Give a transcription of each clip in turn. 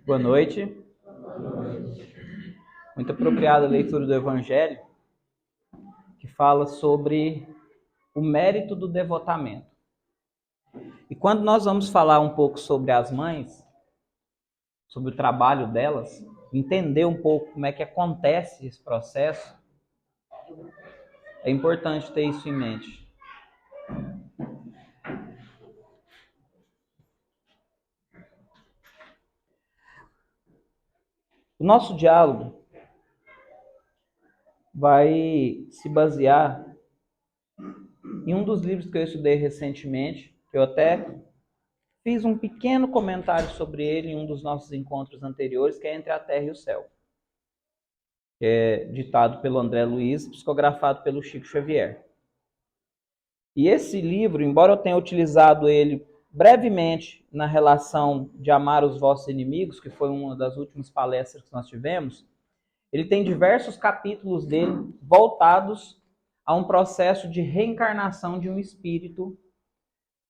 Boa noite. Muito apropriada a leitura do Evangelho, que fala sobre o mérito do devotamento. E quando nós vamos falar um pouco sobre as mães, sobre o trabalho delas, entender um pouco como é que acontece esse processo, é importante ter isso em mente. O nosso diálogo vai se basear em um dos livros que eu estudei recentemente, que eu até fiz um pequeno comentário sobre ele em um dos nossos encontros anteriores, que é Entre a Terra e o Céu, que é ditado pelo André Luiz, psicografado pelo Chico Xavier. E esse livro, embora eu tenha utilizado ele brevemente na relação de amar os vossos inimigos, que foi uma das últimas palestras que nós tivemos, ele tem diversos capítulos dele voltados a um processo de reencarnação de um espírito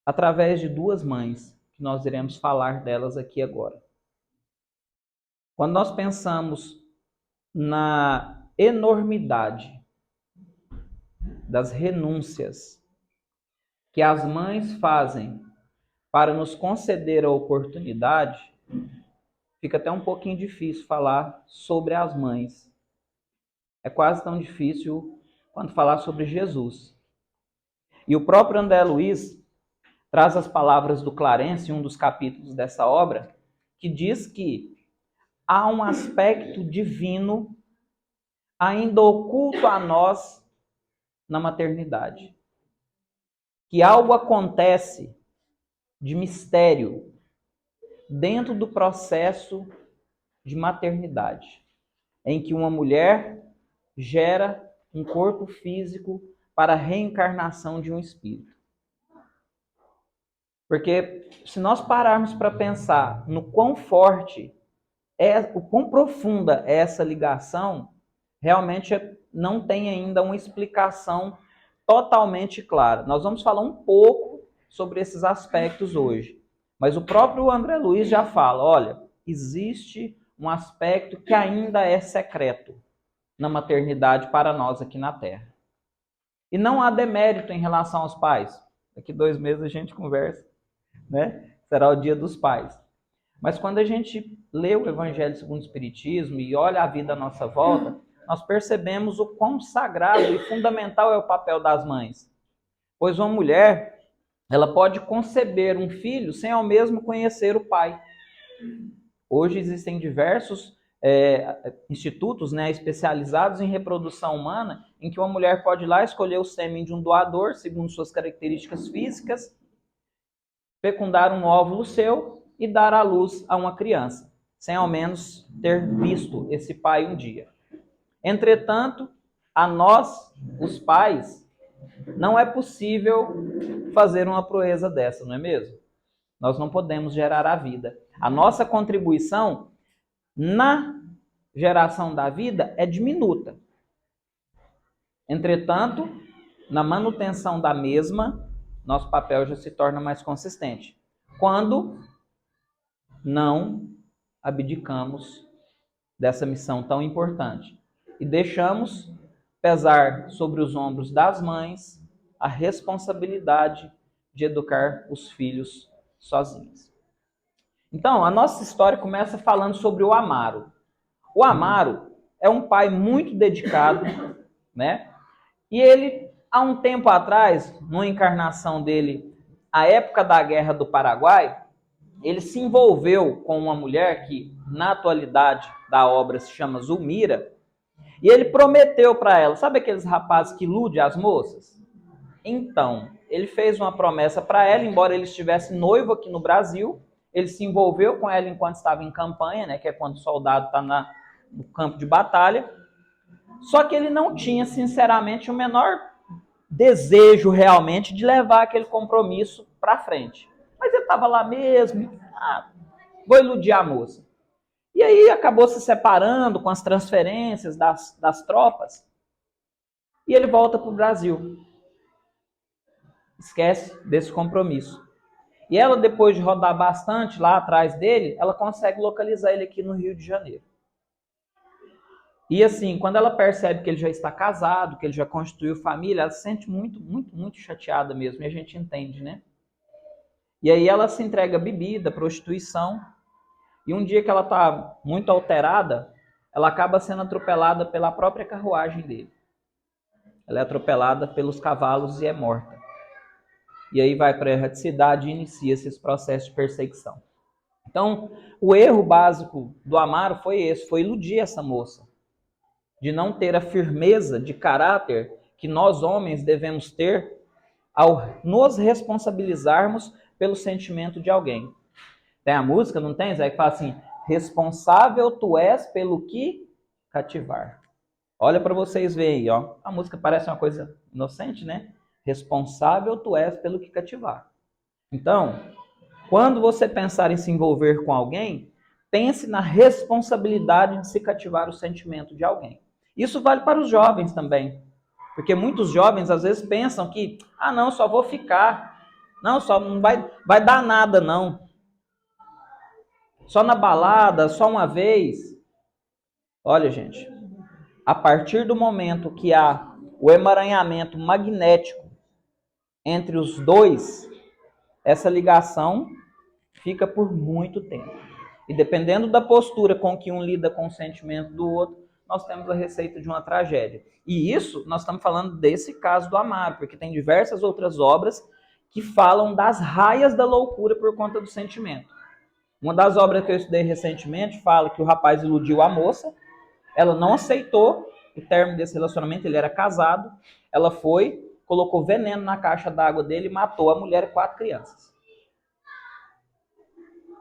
através de duas mães, que nós iremos falar delas aqui agora. Quando nós pensamos na enormidade das renúncias que as mães fazem para nos conceder a oportunidade, fica até um pouquinho difícil falar sobre as mães. É quase tão difícil quanto falar sobre Jesus. E o próprio André Luiz traz as palavras do Clarence em um dos capítulos dessa obra, que diz que há um aspecto divino ainda oculto a nós na maternidade. Que algo acontece de mistério dentro do processo de maternidade, em que uma mulher gera um corpo físico para a reencarnação de um espírito. Porque se nós pararmos para pensar no quão forte o quão profunda é essa ligação, realmente não tem ainda uma explicação totalmente clara. Nós vamos falar um pouco sobre esses aspectos hoje. Mas o próprio André Luiz já fala, olha, existe um aspecto que ainda é secreto na maternidade para nós aqui na Terra. E não há demérito em relação aos pais. Daqui 2 meses a gente conversa, né? Será o Dia dos Pais. Mas quando a gente lê o Evangelho segundo o Espiritismo e olha a vida à nossa volta, nós percebemos o quão sagrado e fundamental é o papel das mães. Pois uma mulher, ela pode conceber um filho sem ao mesmo conhecer o pai. Hoje existem diversos institutos, né, especializados em reprodução humana, em que uma mulher pode ir lá escolher o sêmen de um doador, segundo suas características físicas, fecundar um óvulo seu e dar à luz a uma criança, sem ao menos ter visto esse pai um dia. Entretanto, a nós, os pais, não é possível fazer uma proeza dessa, não é mesmo? Nós não podemos gerar a vida. A nossa contribuição na geração da vida é diminuta. Entretanto, na manutenção da mesma, nosso papel já se torna mais consistente. Quando não abdicamos dessa missão tão importante e deixamos pesar sobre os ombros das mães a responsabilidade de educar os filhos sozinhos. Então, a nossa história começa falando sobre o Amaro. O Amaro é um pai muito dedicado, né? E ele, há um tempo atrás, numa encarnação dele, a época da Guerra do Paraguai, ele se envolveu com uma mulher que, na atualidade da obra, se chama Zulmira, e ele prometeu para ela, sabe aqueles rapazes que iludem as moças? Então, ele fez uma promessa para ela, embora ele estivesse noivo aqui no Brasil, ele se envolveu com ela enquanto estava em campanha, né, que é quando o soldado está no campo de batalha, só que ele não tinha, sinceramente, o menor desejo realmente de levar aquele compromisso para frente. Mas ele estava lá mesmo, vou iludir a moça. E aí acabou se separando com as transferências das tropas e ele volta para o Brasil. Esquece desse compromisso. E ela, depois de rodar bastante lá atrás dele, ela consegue localizar ele aqui no Rio de Janeiro. E assim, quando ela percebe que ele já está casado, que ele já constituiu família, ela se sente muito, muito, muito chateada mesmo, e a gente entende, né? E aí ela se entrega a bebida, prostituição, e um dia que ela está muito alterada, ela acaba sendo atropelada pela própria carruagem dele. Ela é atropelada pelos cavalos e é morta. E aí vai para a erraticidade e inicia-se esse processo de perseguição. Então, o erro básico do Amaro foi esse, foi iludir essa moça. De não ter a firmeza de caráter que nós homens devemos ter ao nos responsabilizarmos pelo sentimento de alguém. Tem a música, não tem, Zé, que fala assim, responsável tu és pelo que cativar. Olha para vocês verem aí, ó. A música parece uma coisa inocente, né? Responsável tu és pelo que cativar. Então, quando você pensar em se envolver com alguém, pense na responsabilidade de se cativar o sentimento de alguém. Isso vale para os jovens também. Porque muitos jovens às vezes pensam que, não, só vou ficar. Não, só não vai dar nada, não. Só na balada, só uma vez. Olha, gente, a partir do momento que há o emaranhamento magnético entre os dois, essa ligação fica por muito tempo. E dependendo da postura com que um lida com o sentimento do outro, nós temos a receita de uma tragédia. E isso, nós estamos falando desse caso do Amaro, porque tem diversas outras obras que falam das raias da loucura por conta do sentimento. Uma das obras que eu estudei recentemente fala que o rapaz iludiu a moça, ela não aceitou o término desse relacionamento, ele era casado, ela foi, colocou veneno na caixa d'água dele e matou a mulher e 4 crianças.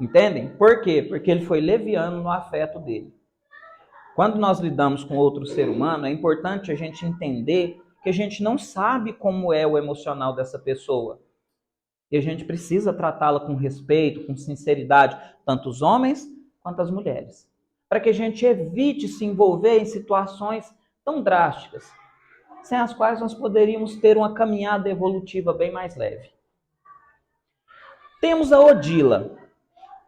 Entendem? Por quê? Porque ele foi leviano no afeto dele. Quando nós lidamos com outro ser humano, é importante a gente entender que a gente não sabe como é o emocional dessa pessoa. E a gente precisa tratá-la com respeito, com sinceridade, tanto os homens quanto as mulheres. Para que a gente evite se envolver em situações tão drásticas, sem as quais nós poderíamos ter uma caminhada evolutiva bem mais leve. Temos a Odila.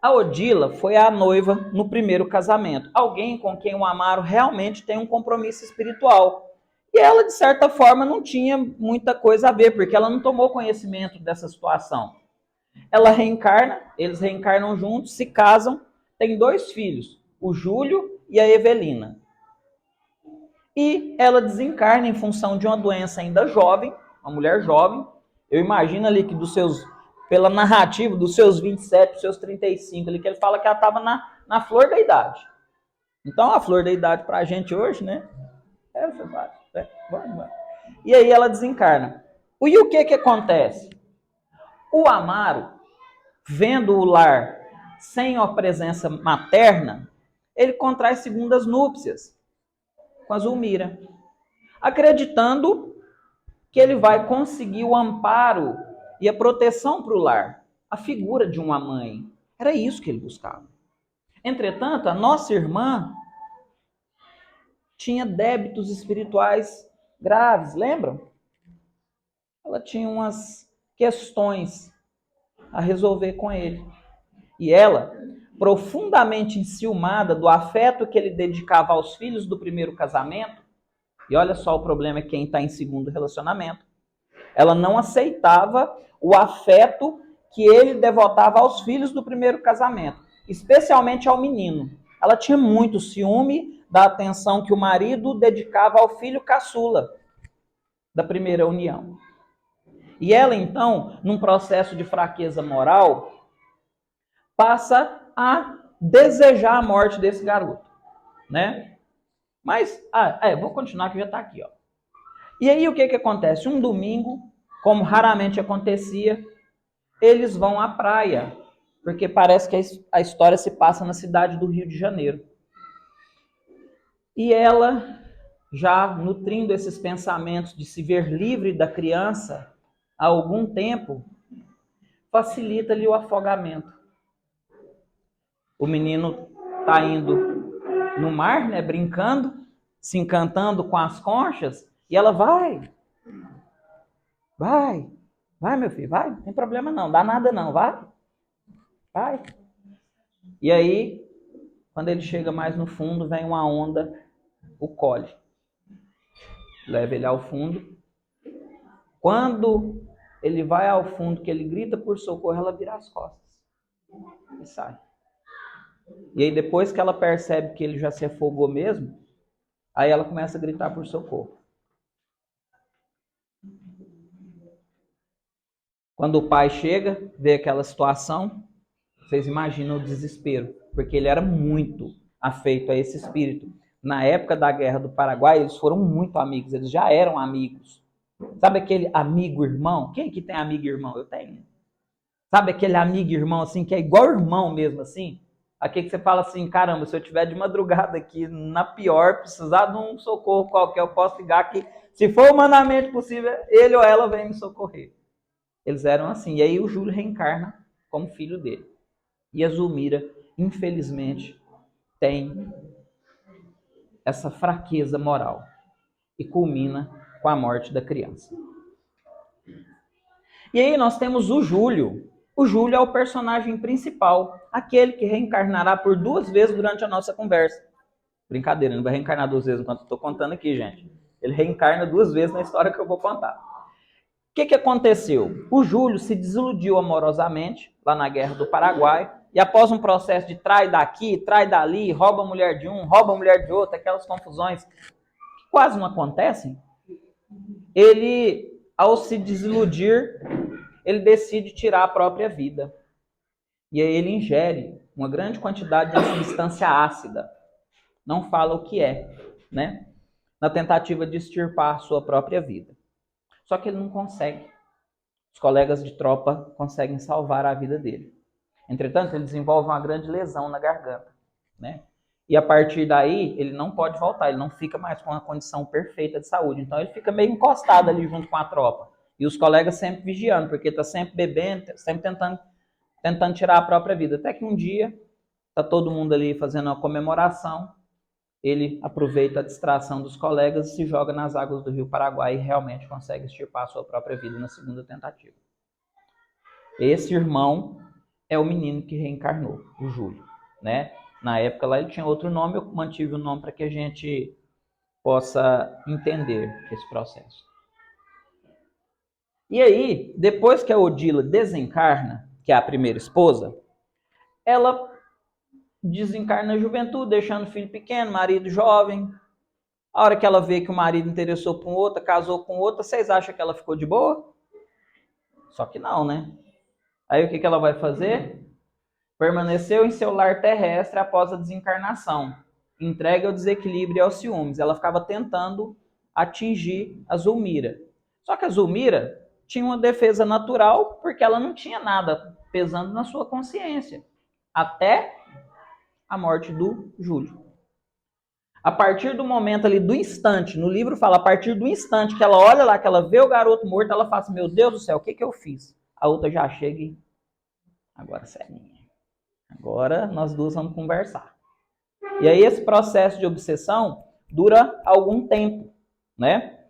A Odila foi a noiva no primeiro casamento. Alguém com quem o Amaro realmente tem um compromisso espiritual. E ela, de certa forma, não tinha muita coisa a ver, porque ela não tomou conhecimento dessa situação. Ela reencarna, eles reencarnam juntos, se casam, têm 2 filhos, o Júlio e a Evelina. E ela desencarna em função de uma doença ainda jovem, uma mulher jovem. Eu imagino ali que pela narrativa, dos seus 27, dos seus 35, ali, que ele fala que ela estava na flor da idade. Então, a flor da idade para a gente hoje, né? E aí ela desencarna. E o que acontece? O Amaro, vendo o lar sem a presença materna, ele contrai segundas núpcias com a Zulmira, acreditando que ele vai conseguir o amparo e a proteção para o lar, a figura de uma mãe. Era isso que ele buscava. Entretanto, a nossa irmã tinha débitos espirituais graves, lembram? Ela tinha umas questões a resolver com ele. E ela, profundamente enciumada do afeto que ele dedicava aos filhos do primeiro casamento, e olha só o problema é quem está em segundo relacionamento, ela não aceitava o afeto que ele devotava aos filhos do primeiro casamento, especialmente ao menino. Ela tinha muito ciúme da atenção que o marido dedicava ao filho caçula da primeira união. E ela, então, num processo de fraqueza moral, passa a desejar a morte desse garoto, né? Mas, vou continuar que já está aqui, ó. E aí o que acontece? Um domingo, como raramente acontecia, eles vão à praia, porque parece que a história se passa na cidade do Rio de Janeiro. E ela, já nutrindo esses pensamentos de se ver livre da criança há algum tempo, facilita-lhe o afogamento. O menino está indo no mar, né, brincando, se encantando com as conchas, e ela vai, meu filho, vai, não tem problema não, dá nada não, vai. Vai. E aí, quando ele chega mais no fundo, vem uma onda, o colhe. Leva ele ao fundo. Quando ele vai ao fundo, que ele grita por socorro, ela vira as costas e sai. E aí depois que ela percebe que ele já se afogou mesmo, aí ela começa a gritar por socorro. Quando o pai chega, vê aquela situação, vocês imaginam o desespero, porque ele era muito afeito a esse espírito. Na época da Guerra do Paraguai, eles foram muito amigos, eles já eram amigos. Sabe aquele amigo-irmão? Quem que tem amigo-irmão? Eu tenho. Sabe aquele amigo-irmão assim, que é igual irmão mesmo assim? Aqui que você fala assim, caramba, se eu tiver de madrugada aqui, na pior, precisar de um socorro qualquer, eu posso ligar aqui. Se for humanamente possível, ele ou ela vem me socorrer. Eles eram assim. E aí o Júlio reencarna como filho dele. E a Zulmira, infelizmente, tem essa fraqueza moral. E culmina com a morte da criança. E aí nós temos o Júlio. O Júlio é o personagem principal, aquele que reencarnará por 2 vezes durante a nossa conversa. Brincadeira, ele não vai reencarnar 2 vezes enquanto eu estou contando aqui, gente. Ele reencarna 2 vezes na história que eu vou contar. O que aconteceu? O Júlio se desiludiu amorosamente lá na Guerra do Paraguai e após um processo de trai daqui, trai dali, rouba a mulher de um, rouba a mulher de outro, aquelas confusões que quase não acontecem, ele, ao se desiludir, ele decide tirar a própria vida. E aí ele ingere uma grande quantidade de uma substância ácida. Não fala o que é, né? Na tentativa de extirpar a sua própria vida. Só que ele não consegue. Os colegas de tropa conseguem salvar a vida dele. Entretanto, ele desenvolve uma grande lesão na garganta, né? E a partir daí, ele não pode voltar, ele não fica mais com uma condição perfeita de saúde. Então, ele fica meio encostado ali junto com a tropa. E os colegas sempre vigiando, porque está sempre bebendo, sempre tentando tirar a própria vida. Até que um dia, está todo mundo ali fazendo uma comemoração, ele aproveita a distração dos colegas e se joga nas águas do Rio Paraguai e realmente consegue extirpar a sua própria vida na segunda tentativa. Esse irmão é o menino que reencarnou, o Júlio, né? Na época lá ele tinha outro nome, eu mantive o nome para que a gente possa entender esse processo. E aí, depois que a Odila desencarna, que é a primeira esposa, ela desencarna na juventude, deixando o filho pequeno, marido jovem. A hora que ela vê que o marido interessou por outra, casou com outra, vocês acham que ela ficou de boa? Só que não, né? Aí o que ela vai fazer? Permaneceu em seu lar terrestre após a desencarnação. Entregue ao desequilíbrio e aos ciúmes. Ela ficava tentando atingir a Zulmira. Só que a Zulmira tinha uma defesa natural porque ela não tinha nada pesando na sua consciência. Até a morte do Júlio. A partir do momento ali, do instante, no livro fala, a partir do instante que ela olha lá, que ela vê o garoto morto, ela fala assim, meu Deus do céu, o que eu fiz? A outra já chega e, agora você é minha. Agora nós duas vamos conversar. E aí esse processo de obsessão dura algum tempo, né?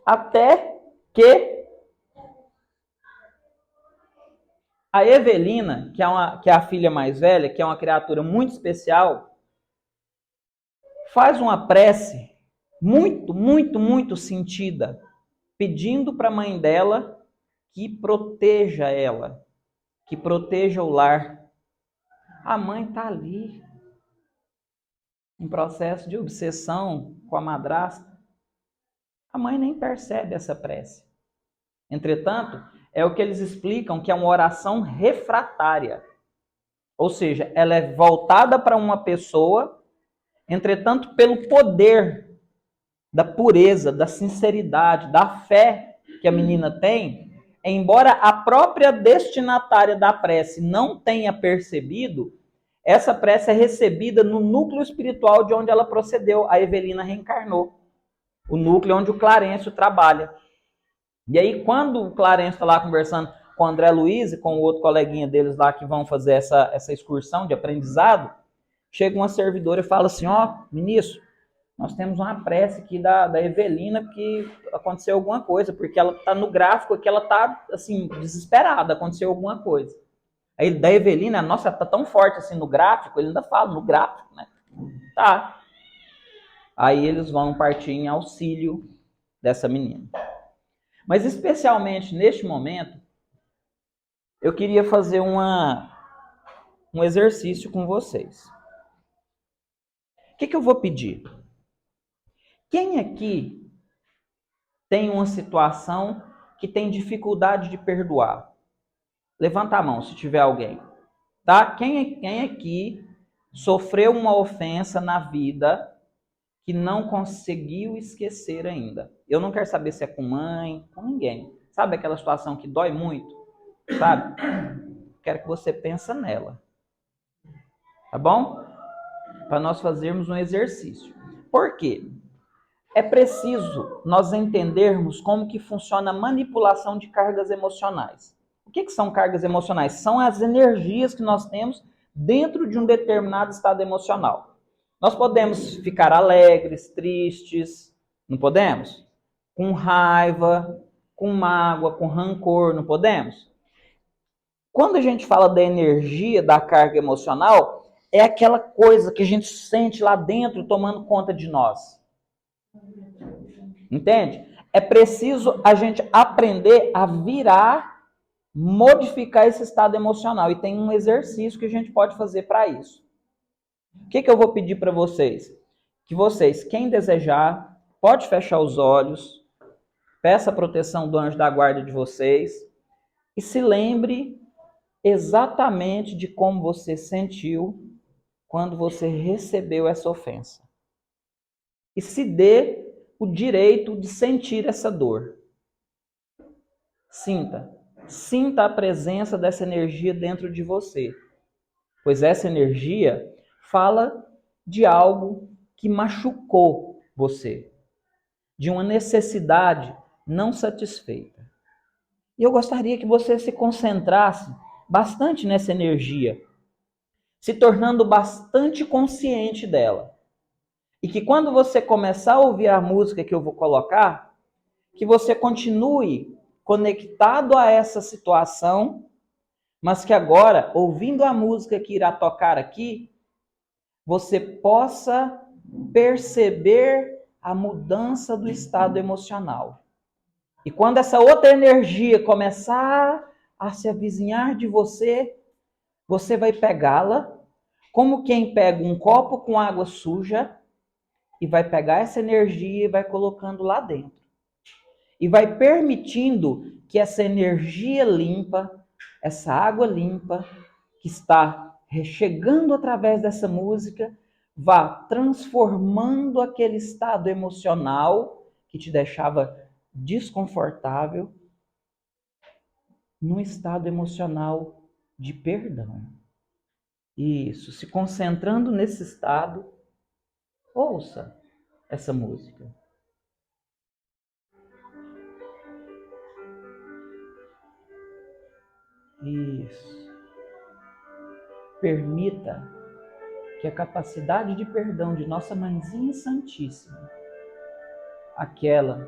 Até que a Evelina, que é a filha mais velha, que é uma criatura muito especial, faz uma prece muito, muito, muito sentida, pedindo para a mãe dela que proteja ela, que proteja o lar. A mãe está ali, em processo de obsessão com a madrasta. A mãe nem percebe essa prece. Entretanto, é o que eles explicam que é uma oração refratária. Ou seja, ela é voltada para uma pessoa, entretanto, pelo poder da pureza, da sinceridade, da fé que a menina tem, embora a própria destinatária da prece não tenha percebido, essa prece é recebida no núcleo espiritual de onde ela procedeu, a Evelina reencarnou. O núcleo onde o Clarencio trabalha. E aí, quando o Clarencio está lá conversando com o André Luiz e com o outro coleguinha deles lá que vão fazer essa excursão de aprendizado, chega uma servidora e fala assim, ministro, nós temos uma prece aqui da Evelina que aconteceu alguma coisa, porque ela está no gráfico que ela está, assim, desesperada, aconteceu alguma coisa. Aí da Evelina, nossa, tá tão forte assim no gráfico, ele ainda fala no gráfico, né? Tá. Aí eles vão partir em auxílio dessa menina. Mas especialmente neste momento, eu queria fazer um exercício com vocês. O que eu vou pedir? Quem aqui tem uma situação que tem dificuldade de perdoar? Levanta a mão se tiver alguém. Tá? Quem aqui sofreu uma ofensa na vida que não conseguiu esquecer ainda? Eu não quero saber se é com mãe, com ninguém. Sabe aquela situação que dói muito? Sabe? Quero que você pense nela. Tá bom? Para nós fazermos um exercício. Por quê? É preciso nós entendermos como que funciona a manipulação de cargas emocionais. O que são cargas emocionais? São as energias que nós temos dentro de um determinado estado emocional. Nós podemos ficar alegres, tristes, não podemos? Com raiva, com mágoa, com rancor, não podemos? Quando a gente fala da energia da carga emocional, é aquela coisa que a gente sente lá dentro tomando conta de nós. Entende? É preciso a gente aprender a virar, modificar esse estado emocional. E tem um exercício que a gente pode fazer para isso. O que eu vou pedir para vocês? Que vocês, quem desejar, pode fechar os olhos, peça a proteção do anjo da guarda de vocês e se lembre exatamente de como você sentiu quando você recebeu essa ofensa. E se dê o direito de sentir essa dor. Sinta a presença dessa energia dentro de você, pois essa energia fala de algo que machucou você, de uma necessidade não satisfeita. E eu gostaria que você se concentrasse bastante nessa energia, se tornando bastante consciente dela. E que quando você começar a ouvir a música que eu vou colocar, que você continue conectado a essa situação, mas que agora, ouvindo a música que irá tocar aqui, você possa perceber a mudança do estado emocional. E quando essa outra energia começar a se avizinhar de você, você vai pegá-la, como quem pega um copo com água suja, e vai pegar essa energia e vai colocando lá dentro. E vai permitindo que essa energia limpa, essa água limpa, que está chegando através dessa música, vá transformando aquele estado emocional que te deixava desconfortável num estado emocional de perdão. Isso, se concentrando nesse estado, ouça essa música. Isso. Permita que a capacidade de perdão de Nossa Mãezinha Santíssima, aquela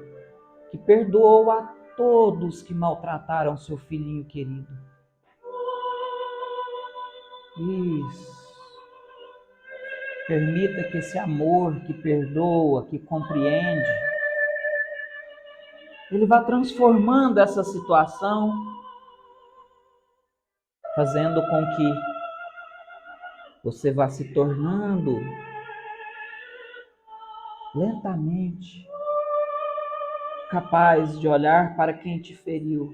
que perdoou a todos que maltrataram seu filhinho querido. Isso. Permita que esse amor que perdoa, que compreende, ele vá transformando essa situação, fazendo com que você vá se tornando lentamente capaz de olhar para quem te feriu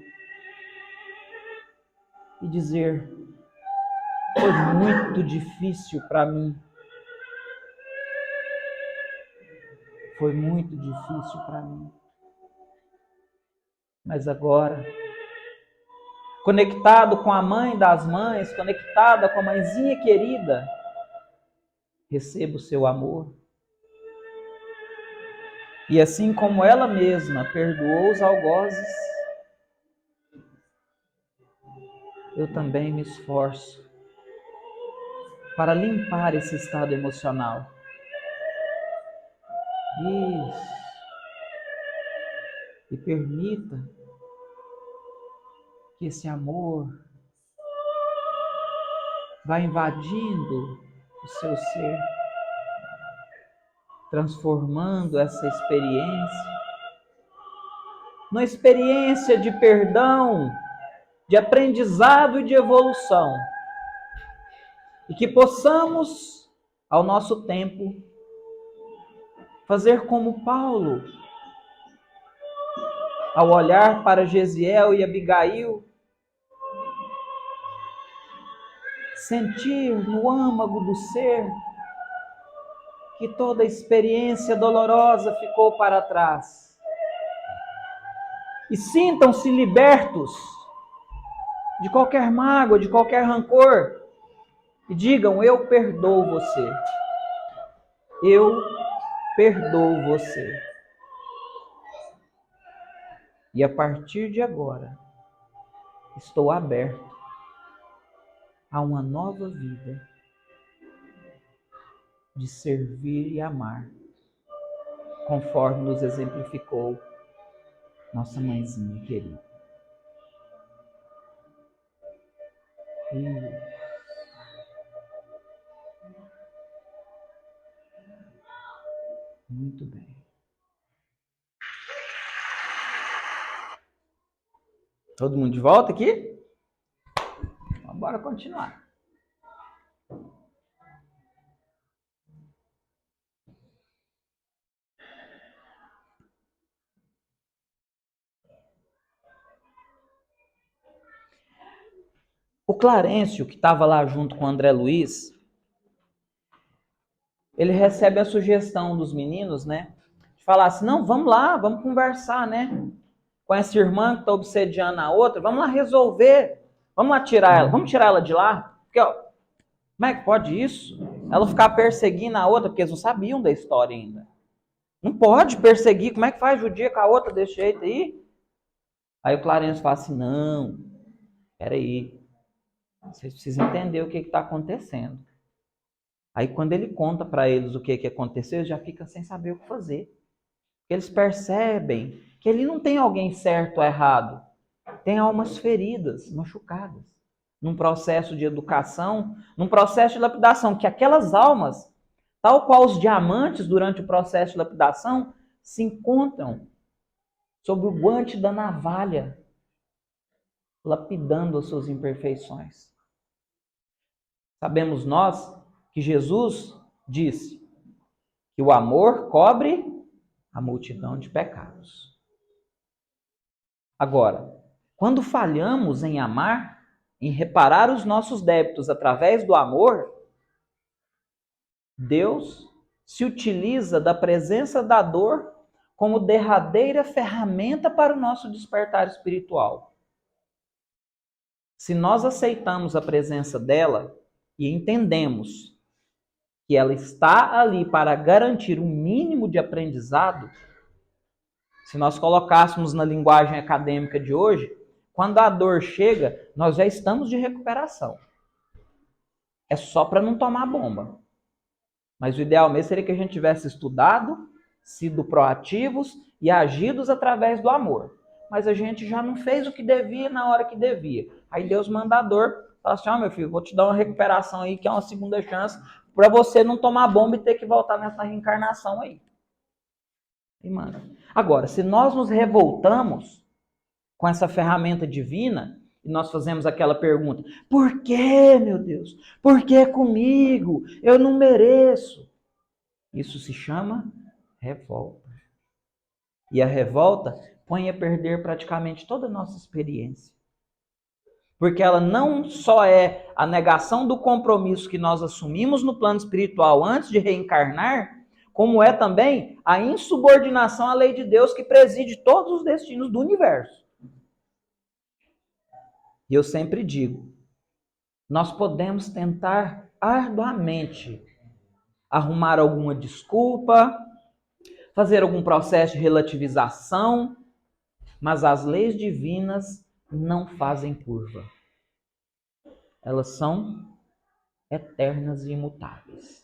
e dizer: foi muito difícil para mim. Foi muito difícil para mim. Mas agora, conectado com a mãe das mães, conectada com a mãezinha querida, receba o seu amor. E assim como ela mesma perdoou os algozes, eu também me esforço para limpar esse estado emocional. Isso. E permita que esse amor vai invadindo o seu ser, transformando essa experiência numa experiência de perdão, de aprendizado e de evolução. E que possamos, ao nosso tempo, fazer como Paulo, ao olhar para Gesiel e Abigail, sentir no âmago do ser que toda a experiência dolorosa ficou para trás. E sintam-se libertos de qualquer mágoa, de qualquer rancor. E digam: eu perdoo você. Eu perdoo você. E a partir de agora, estou aberto a uma nova vida de servir e amar, conforme nos exemplificou nossa mãezinha querida. Muito bem. Todo mundo de volta aqui? Então, bora continuar. O Clarencio, que estava lá junto com o André Luiz, ele recebe a sugestão dos meninos, né? De falar assim: não, vamos lá, vamos conversar, né? Com essa irmã que está obsediando a outra, vamos lá resolver. Vamos lá tirar ela. Vamos tirar ela de lá? Porque, ó, como é que pode isso? Ela ficar perseguindo a outra, porque eles não sabiam da história ainda. Não pode perseguir. Como é que faz judia com a outra desse jeito aí? Aí o Clarencio fala assim: não, peraí. Vocês precisam entender o que está acontecendo. Aí quando ele conta para eles o que aconteceu, eles já ficam sem saber o que fazer. Eles percebem que ele não tem alguém certo ou errado. Tem almas feridas, machucadas. Num processo de educação, num processo de lapidação, que aquelas almas, tal qual os diamantes durante o processo de lapidação, se encontram sob o guante da navalha, lapidando as suas imperfeições. Sabemos nós que Jesus disse que o amor cobre a multidão de pecados. Agora, quando falhamos em amar, em reparar os nossos débitos através do amor, Deus se utiliza da presença da dor como derradeira ferramenta para o nosso despertar espiritual. Se nós aceitamos a presença dela e entendemos que ela está ali para garantir um mínimo de aprendizado, se nós colocássemos na linguagem acadêmica de hoje, quando a dor chega, nós já estamos de recuperação. É só para não tomar bomba. Mas o ideal mesmo seria que a gente tivesse estudado, sido proativos e agidos através do amor. Mas a gente já não fez o que devia na hora que devia. Aí Deus manda a dor, fala assim: ó, meu filho, vou te dar uma recuperação aí, que é uma segunda chance, para você não tomar bomba e ter que voltar nessa reencarnação aí. E, mano, agora, se nós nos revoltamos com essa ferramenta divina, e nós fazemos aquela pergunta: por que, meu Deus? Por que comigo? Eu não mereço. Isso se chama revolta. E a revolta põe a perder praticamente toda a nossa experiência. Porque ela não só é a negação do compromisso que nós assumimos no plano espiritual antes de reencarnar, como é também a insubordinação à lei de Deus que preside todos os destinos do universo. E eu sempre digo, nós podemos tentar arduamente arrumar alguma desculpa, fazer algum processo de relativização, mas as leis divinas não fazem curva. Elas são eternas e imutáveis.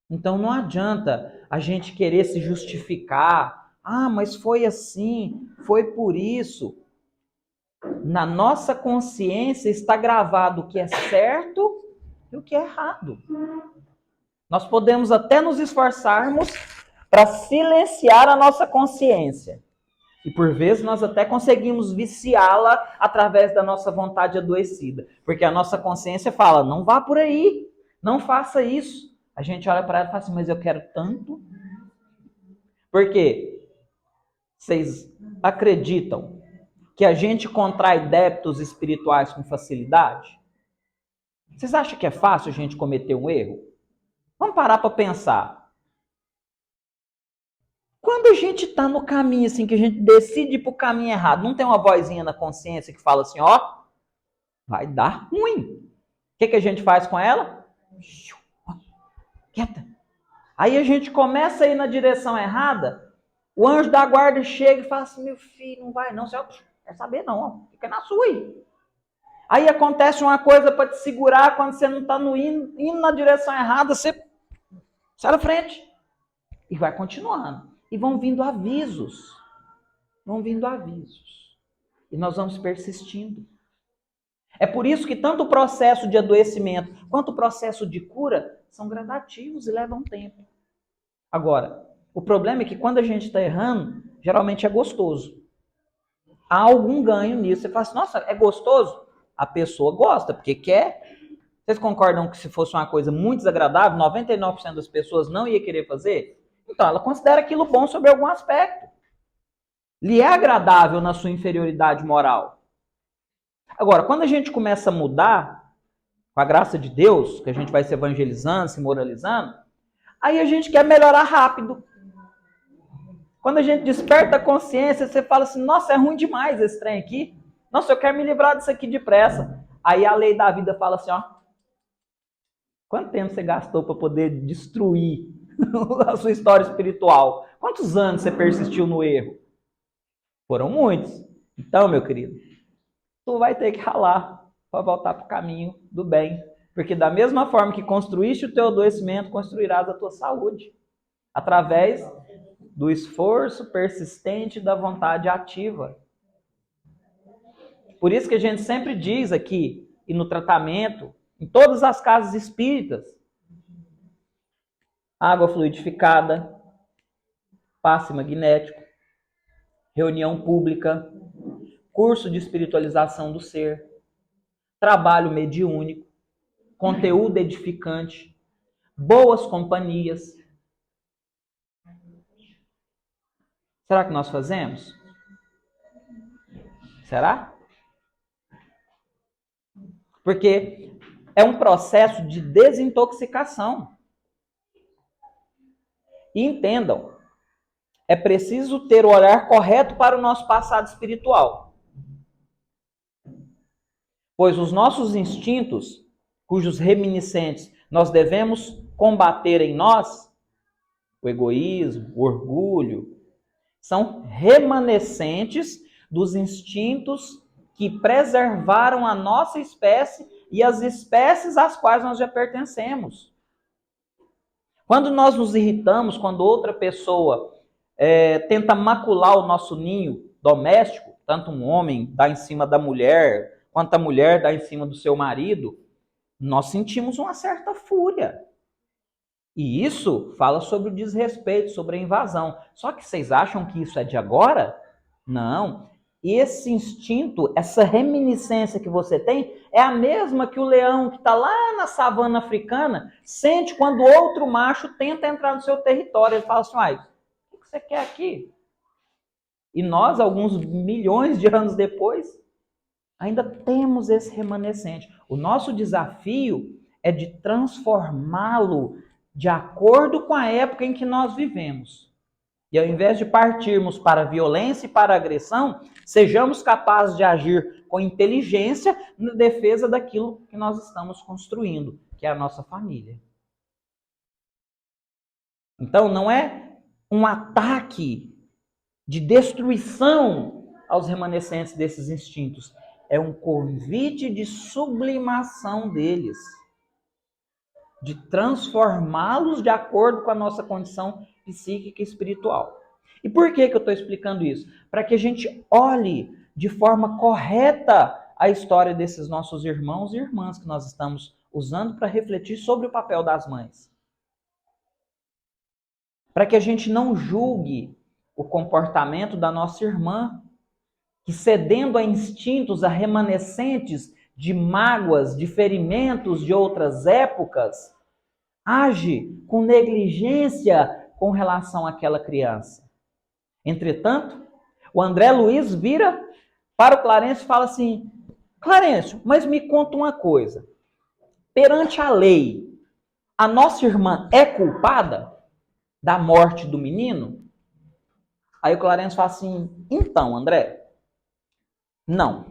Então não adianta a gente querer se justificar. Ah, mas foi assim, foi por isso. Na nossa consciência está gravado o que é certo e o que é errado. Nós podemos até nos esforçarmos para silenciar a nossa consciência. E por vezes nós até conseguimos viciá-la através da nossa vontade adoecida. Porque a nossa consciência fala, não vá por aí, não faça isso. A gente olha para ela e fala assim, mas eu quero tanto. Por quê? Vocês acreditam que a gente contrai débitos espirituais com facilidade? Vocês acham que é fácil a gente cometer um erro? Vamos parar para pensar. Quando a gente está no caminho, assim, que a gente decide ir para o caminho errado, não tem uma vozinha na consciência que fala assim, ó, vai dar ruim. O que a gente faz com ela? Quieta. Aí a gente começa a ir na direção errada, o anjo da guarda chega e fala assim, meu filho, não vai não, você quer saber não, ó, fica na sua aí. Aí acontece uma coisa para te segurar, quando você não está indo na direção errada, você sai da frente. E vai continuando. E vão vindo avisos. Vão vindo avisos. E nós vamos persistindo. É por isso que tanto o processo de adoecimento quanto o processo de cura são gradativos e levam tempo. Agora, o problema é que quando a gente está errando, geralmente é gostoso. Há algum ganho nisso. Você fala assim, nossa, é gostoso? A pessoa gosta, porque quer. Vocês concordam que se fosse uma coisa muito desagradável, 99% das pessoas não ia querer fazer? Então, ela considera aquilo bom sobre algum aspecto. Lhe é agradável na sua inferioridade moral. Agora, quando a gente começa a mudar, com a graça de Deus, que a gente vai se evangelizando, se moralizando, aí a gente quer melhorar rápido. Quando a gente desperta a consciência, você fala assim, nossa, é ruim demais esse trem aqui. Nossa, eu quero me livrar disso aqui depressa. Aí a lei da vida fala assim, ó, quanto tempo você gastou para poder destruir a sua história espiritual? Quantos anos você persistiu no erro? Foram muitos. Então, meu querido, tu vai ter que ralar para voltar para o caminho do bem. Porque da mesma forma que construíste o teu adoecimento, construirás a tua saúde. Através do esforço persistente da vontade ativa. Por isso que a gente sempre diz aqui, e no tratamento, em todas as casas espíritas, água fluidificada, passe magnético, reunião pública, curso de espiritualização do ser, trabalho mediúnico, conteúdo edificante, boas companhias. Será que nós fazemos? Será? Porque é um processo de desintoxicação. E entendam, é preciso ter o olhar correto para o nosso passado espiritual. Pois os nossos instintos, cujos reminiscentes nós devemos combater em nós, o egoísmo, o orgulho, são remanescentes dos instintos que preservaram a nossa espécie e as espécies às quais nós já pertencemos. Quando nós nos irritamos, quando outra pessoa tenta macular o nosso ninho doméstico, tanto um homem dá em cima da mulher, quanto a mulher dá em cima do seu marido, nós sentimos uma certa fúria. E isso fala sobre o desrespeito, sobre a invasão. Só que vocês acham que isso é de agora? Não. Esse instinto, essa reminiscência que você tem, é a mesma que o leão que está lá na savana africana sente quando outro macho tenta entrar no seu território. Ele fala assim, o que você quer aqui? E nós, alguns milhões de anos depois, ainda temos esse remanescente. O nosso desafio é de transformá-lo de acordo com a época em que nós vivemos. E ao invés de partirmos para a violência e para a agressão, sejamos capazes de agir com inteligência na defesa daquilo que nós estamos construindo, que é a nossa família. Então não é um ataque de destruição aos remanescentes desses instintos, é um convite de sublimação deles, de transformá-los de acordo com a nossa condição psíquica e espiritual. E por que eu estou explicando isso? Para que a gente olhe de forma correta a história desses nossos irmãos e irmãs que nós estamos usando para refletir sobre o papel das mães. Para que a gente não julgue o comportamento da nossa irmã, que cedendo a instintos, a remanescentes de mágoas, de ferimentos de outras épocas, age com negligência com relação àquela criança. Entretanto, o André Luiz vira para o Clarencio e fala assim: Clarencio, mas me conta uma coisa. Perante a lei, a nossa irmã é culpada da morte do menino? Aí o Clarencio fala assim: então, André, não.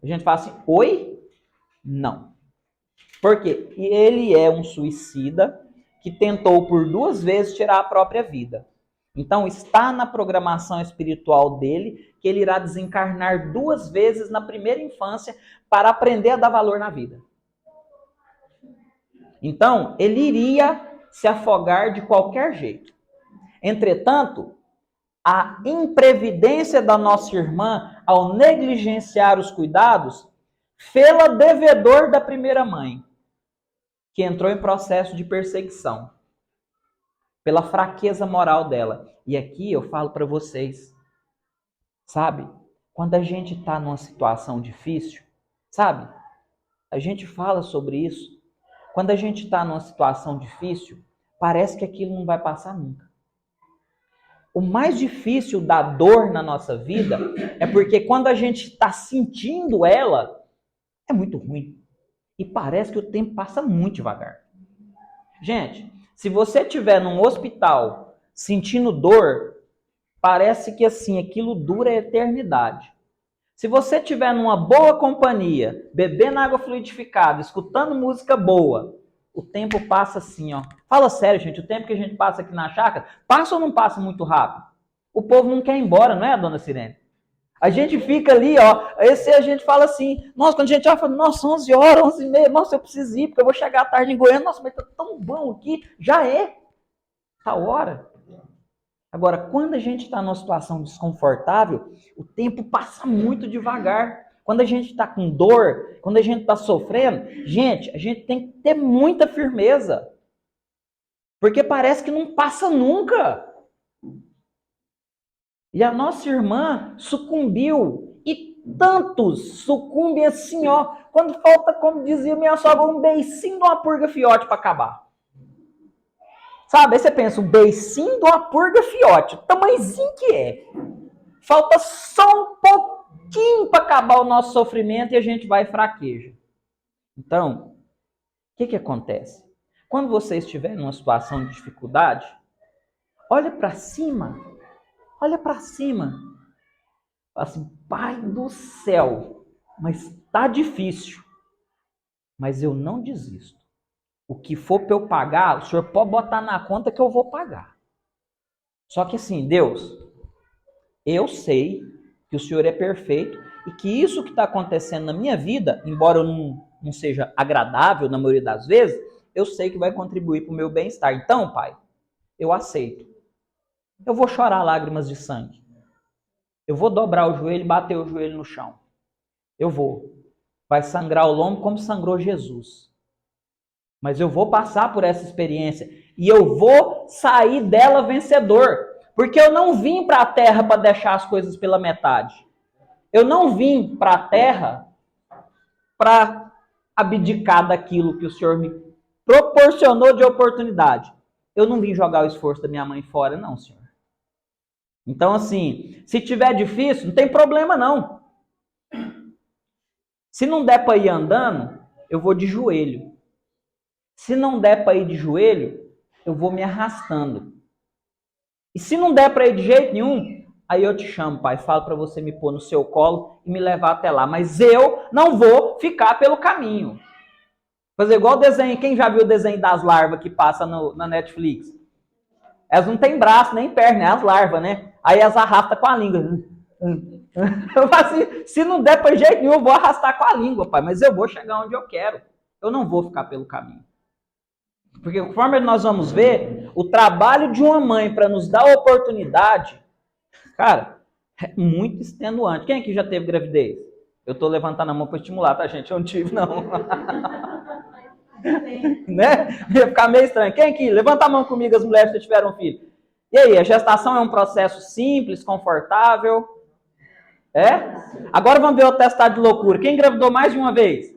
A gente fala assim: oi? Não. Por quê? E ele é um suicida que tentou por 2 vezes tirar a própria vida. Então está na programação espiritual dele que ele irá desencarnar 2 vezes na primeira infância para aprender a dar valor na vida. Então ele iria se afogar de qualquer jeito. Entretanto, a imprevidência da nossa irmã ao negligenciar os cuidados fê-la devedor da primeira mãe, que entrou em processo de perseguição pela fraqueza moral dela. E aqui eu falo para vocês, sabe? Quando a gente está numa situação difícil, sabe? A gente fala sobre isso. Quando a gente está numa situação difícil, parece que aquilo não vai passar nunca. O mais difícil da dor na nossa vida é porque quando a gente está sentindo ela, é muito ruim. E parece que o tempo passa muito devagar. Gente, se você estiver num hospital sentindo dor, parece que assim, aquilo dura a eternidade. Se você estiver numa boa companhia, bebendo água fluidificada, escutando música boa, o tempo passa assim, ó. Fala sério, gente, o tempo que a gente passa aqui na chácara, passa ou não passa muito rápido? O povo não quer ir embora, não é, dona Sirene? A gente fica ali, ó, esse a gente fala assim, nossa, quando a gente fala, nossa, 11 horas, 11h30, nossa, eu preciso ir, porque eu vou chegar à tarde em Goiânia, nossa, mas tá tão bom aqui, já é, tá hora. Agora, quando a gente está numa situação desconfortável, o tempo passa muito devagar. Quando a gente está com dor, quando a gente está sofrendo, gente, a gente tem que ter muita firmeza. Porque parece que não passa nunca. E a nossa irmã sucumbiu. E tantos sucumbem assim, ó. Quando falta, como dizia minha sogra, um beicinho de uma purga fiote para acabar. Sabe? Aí você pensa, um beicinho de uma purga fiote. O tamanhozinho que é. Falta só um pouquinho para acabar o nosso sofrimento e a gente vai e fraqueja. Então, o que acontece? Quando você estiver numa situação de dificuldade, olha para cima. Olha para cima. Fala assim, Pai do céu, mas tá difícil. Mas eu não desisto. O que for para eu pagar, o Senhor pode botar na conta que eu vou pagar. Só que assim, Deus, eu sei que o Senhor é perfeito e que isso que está acontecendo na minha vida, embora eu não seja agradável na maioria das vezes, eu sei que vai contribuir para o meu bem-estar. Então, Pai, eu aceito. Eu vou chorar lágrimas de sangue. Eu vou dobrar o joelho e bater o joelho no chão. Eu vou. Vai sangrar o lombo como sangrou Jesus. Mas eu vou passar por essa experiência e eu vou sair dela vencedor. Porque eu não vim para a terra para deixar as coisas pela metade. Eu não vim para a terra para abdicar daquilo que o Senhor me proporcionou de oportunidade. Eu não vim jogar o esforço da minha mãe fora, não, Senhor. Então, assim, se tiver difícil, não tem problema, não. Se não der para ir andando, eu vou de joelho. Se não der para ir de joelho, eu vou me arrastando. E se não der para ir de jeito nenhum, aí eu te chamo, Pai, falo para você me pôr no seu colo e me levar até lá. Mas eu não vou ficar pelo caminho. Fazer igual o desenho, quem já viu o desenho das larvas que passa na Netflix? Elas não têm braço nem perna, é as larvas, né? Aí elas arrastam com a língua. Eu falo assim, se não der para jeito nenhum, eu vou arrastar com a língua, Pai, mas eu vou chegar onde eu quero. Eu não vou ficar pelo caminho. Porque conforme nós vamos ver, o trabalho de uma mãe para nos dar a oportunidade, cara, É muito extenuante. Quem aqui já teve gravidez? Eu tô levantando a mão para estimular, tá, gente? Eu não tive, não. Né? Ia ficar meio estranho. Quem aqui? Levanta a mão comigo, as mulheres que tiveram filho. E aí, a gestação é um processo simples, confortável? É? Agora vamos ver o testado de loucura. Quem engravidou mais de uma vez?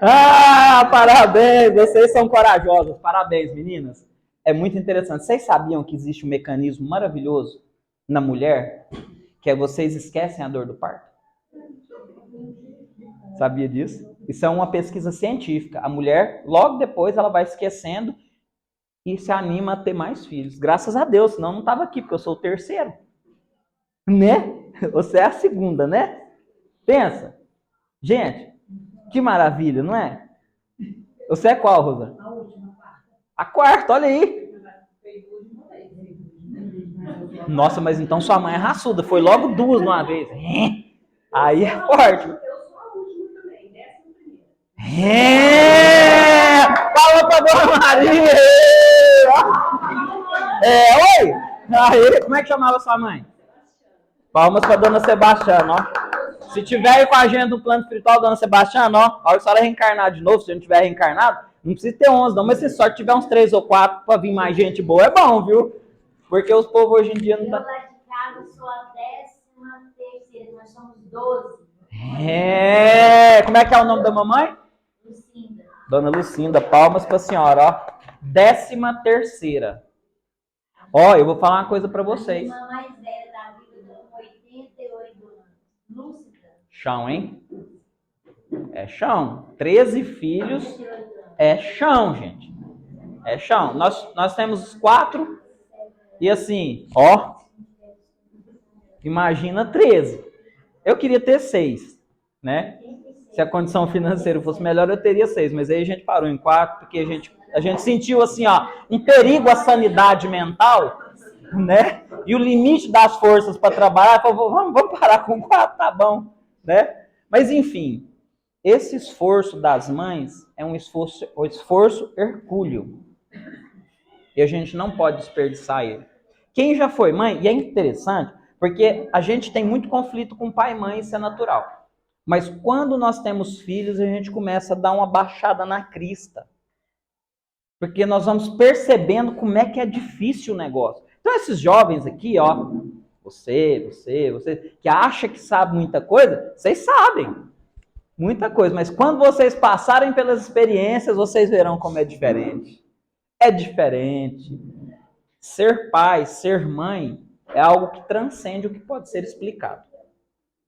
Ah, parabéns! Vocês são corajosos. Parabéns, meninas. É muito interessante. Vocês sabiam que existe um mecanismo maravilhoso na mulher, que é vocês esquecem a dor do parto? Sabia disso? Isso é uma pesquisa científica. A mulher, logo depois, ela vai esquecendo e se anima a ter mais filhos. Graças a Deus, senão eu não estava aqui, porque eu sou o terceiro. Né? Você é a segunda, né? Pensa. Gente, que maravilha, não é? Você é qual, Rosa? A última, a quarta, olha aí. Nossa, mas então sua mãe é raçuda. Foi logo duas de uma vez. Aí é forte. Fala pra Dona Maria! Oi! Aí, como é que chamava sua mãe? Palmas pra Dona Sebastiana, ó. Se tiver aí com a agenda do plano espiritual, Dona Sebastiana, ó, a hora que a senhora reencarnar de novo, se não tiver reencarnado, não precisa ter 11 não, mas se só tiver uns 3 ou 4 pra vir mais gente boa, é bom, viu? Porque os povos hoje em dia não tá... Eu lá de casa sou a 13ª, nós somos 12. Como é que é o nome da mamãe? Lucinda. Dona Lucinda, palmas pra senhora, ó. 13ª. Ó, eu vou falar uma coisa pra vocês. A irmã mais velha da vida com 88 anos. Lúcida. Chão, hein? É chão. 13 filhos é chão, gente. É chão. Nós temos 4 e assim, ó, imagina 13. Eu queria ter 6, né? Se a condição financeira fosse melhor, eu teria 6, mas aí a gente parou em 4, porque a gente sentiu assim, ó, um perigo à sanidade mental, né? E o limite das forças para trabalhar, falou, vamos parar com 4, tá bom, né? Mas enfim, esse esforço das mães é um esforço hercúleo. E a gente não pode desperdiçar ele. Quem já foi mãe, e é interessante, porque a gente tem muito conflito com pai e mãe, isso é natural. Mas quando nós temos filhos, a gente começa a dar uma baixada na crista. Porque nós vamos percebendo como é que é difícil o negócio. Então esses jovens aqui, ó, você, que acha que sabe muita coisa, vocês sabem muita coisa. Mas quando vocês passarem pelas experiências, vocês verão como é diferente. É diferente. Ser pai, ser mãe, é algo que transcende o que pode ser explicado,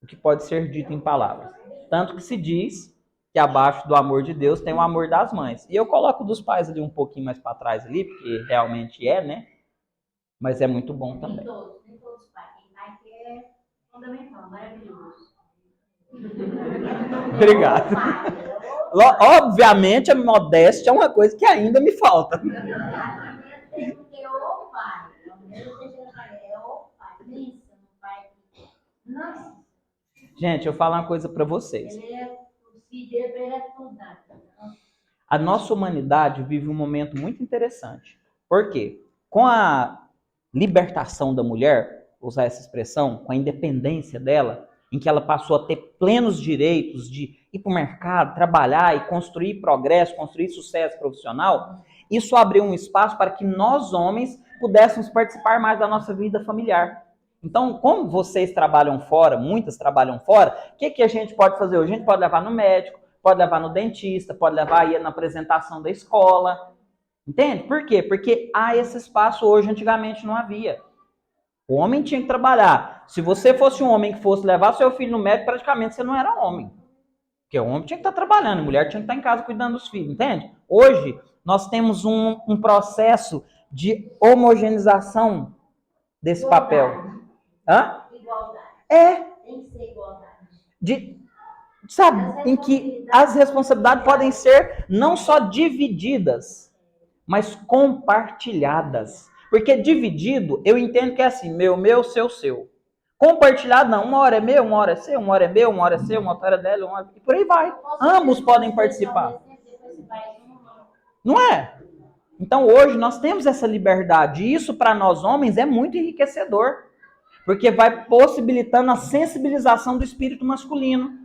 o que pode ser dito em palavras. Tanto que se diz que abaixo do amor de Deus tem o amor das mães. E eu coloco dos pais ali um pouquinho mais para trás ali, porque realmente é, né? Mas é muito bom também. Nem todos os pais. Quem pai que é fundamental, maravilhoso. Obrigado. Obviamente a modéstia é uma coisa que ainda me falta. Gente, eu falo uma coisa para vocês. A nossa humanidade vive um momento muito interessante. Por quê? Com a libertação da mulher, vou usar essa expressão, com a independência dela, em que ela passou a ter plenos direitos de ir para o mercado, trabalhar e construir progresso, construir sucesso profissional, isso abriu um espaço para que nós, homens, pudéssemos participar mais da nossa vida familiar. Então, como vocês trabalham fora, muitas trabalham fora, o que a gente pode fazer hoje? A gente pode levar no médico, pode levar no dentista, pode levar aí na apresentação da escola. Entende? Por quê? Porque há esse espaço hoje, antigamente não havia. O homem tinha que trabalhar. Se você fosse um homem que fosse levar seu filho no médico, praticamente você não era homem. Porque o homem tinha que estar trabalhando, a mulher tinha que estar em casa cuidando dos filhos, entende? Hoje, nós temos um processo de homogeneização desse papel. Hã? Igualdade. Tem que ser igualdade. Sabe, em que as responsabilidades podem ser não só divididas, mas compartilhadas. Porque dividido, eu entendo que é assim, meu, seu. Compartilhado não, uma hora é meu, uma hora é seu, uma hora é meu, uma hora é seu, uma hora é dela, uma hora... e por aí vai. Ambos podem participar. Não é? Então hoje nós temos essa liberdade, e isso para nós homens é muito enriquecedor. Porque vai possibilitando a sensibilização do espírito masculino.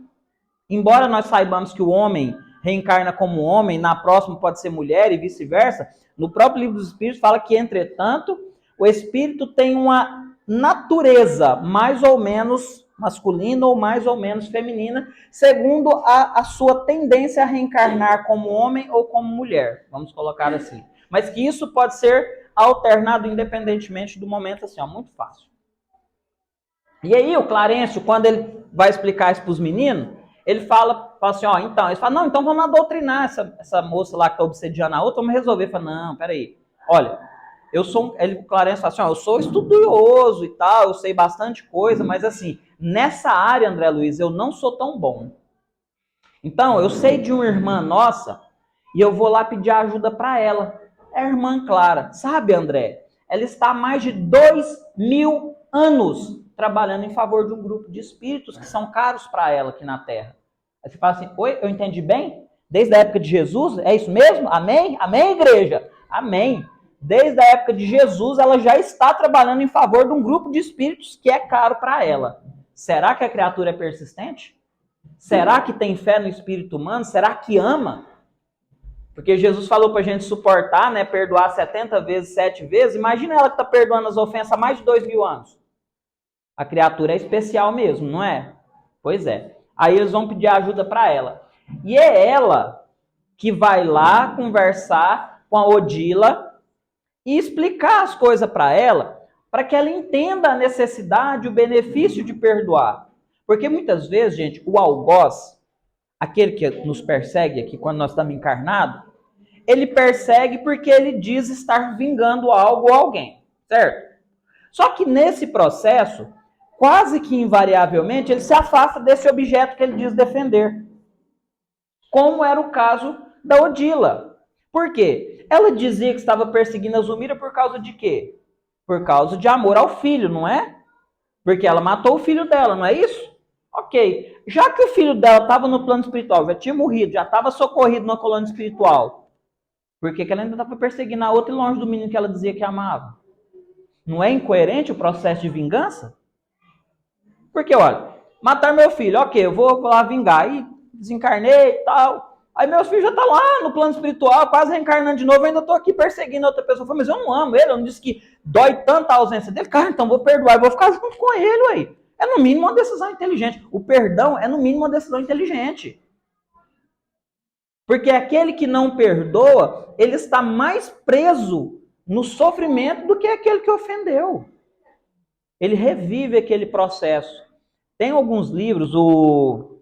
Embora nós saibamos que o homem reencarna como homem, na próxima pode ser mulher e vice-versa, no próprio livro dos Espíritos fala que, entretanto, o espírito tem uma natureza mais ou menos masculina ou mais ou menos feminina, segundo a sua tendência a reencarnar como homem ou como mulher, vamos colocar assim. Mas que isso pode ser alternado independentemente do momento, assim, ó, muito fácil. E aí o Clarencio, quando ele vai explicar isso para os meninos, ele fala assim, ó, então, eles falam, não, então vamos doutrinar essa moça lá que está obsediando a outra, vamos resolver. Fala, não, peraí, olha, eu sou, o Clarencio fala assim, ó, eu sou estudioso e tal, eu sei bastante coisa, mas assim, nessa área, André Luiz, eu não sou tão bom. Então, eu sei de uma irmã nossa, e eu vou lá pedir ajuda para ela. É a irmã Clara, sabe, André? Ela está há mais de 2000 anos trabalhando em favor de um grupo de espíritos que são caros para ela aqui na Terra. Aí você fala assim, oi, eu entendi bem? Desde a época de Jesus? É isso mesmo? Amém? Amém, igreja? Amém. Desde a época de Jesus, ela já está trabalhando em favor de um grupo de espíritos que é caro para ela. Será que a criatura é persistente? Será que tem fé no espírito humano? Será que ama? Porque Jesus falou para a gente suportar, né, perdoar 70 vezes, 7 vezes. Imagina ela que está perdoando as ofensas há mais de 2000 anos. A criatura é especial mesmo, não é? Pois é. Aí eles vão pedir ajuda para ela. E é ela que vai lá conversar com a Odila e explicar as coisas para ela, para que ela entenda a necessidade, o benefício de perdoar. Porque muitas vezes, gente, o algoz, aquele que nos persegue aqui quando nós estamos encarnados, ele persegue porque ele diz estar vingando algo ou alguém, certo? Só que nesse processo, quase que invariavelmente, ele se afasta desse objeto que ele diz defender. Como era o caso da Odila. Por quê? Ela dizia que estava perseguindo a Zulmira por causa de quê? Por causa de amor ao filho, não é? Porque ela matou o filho dela, não é isso? Ok. Já que o filho dela estava no plano espiritual, já tinha morrido, já estava socorrido na colônia espiritual, por que ela ainda estava perseguindo a outra e longe do menino que ela dizia que amava? Não é incoerente o processo de vingança? Porque, olha, matar meu filho, ok, eu vou lá vingar. Aí desencarnei e tal. Aí meus filhos já estão lá no plano espiritual, quase reencarnando de novo, eu ainda estou aqui perseguindo outra pessoa. Eu falo, mas eu não amo ele, eu não disse que dói tanta a ausência dele. Cara, então vou perdoar, eu vou ficar junto com ele, aí. É no mínimo uma decisão inteligente. O perdão é no mínimo uma decisão inteligente. Porque aquele que não perdoa, ele está mais preso no sofrimento do que aquele que ofendeu. Ele revive aquele processo. Tem alguns livros, o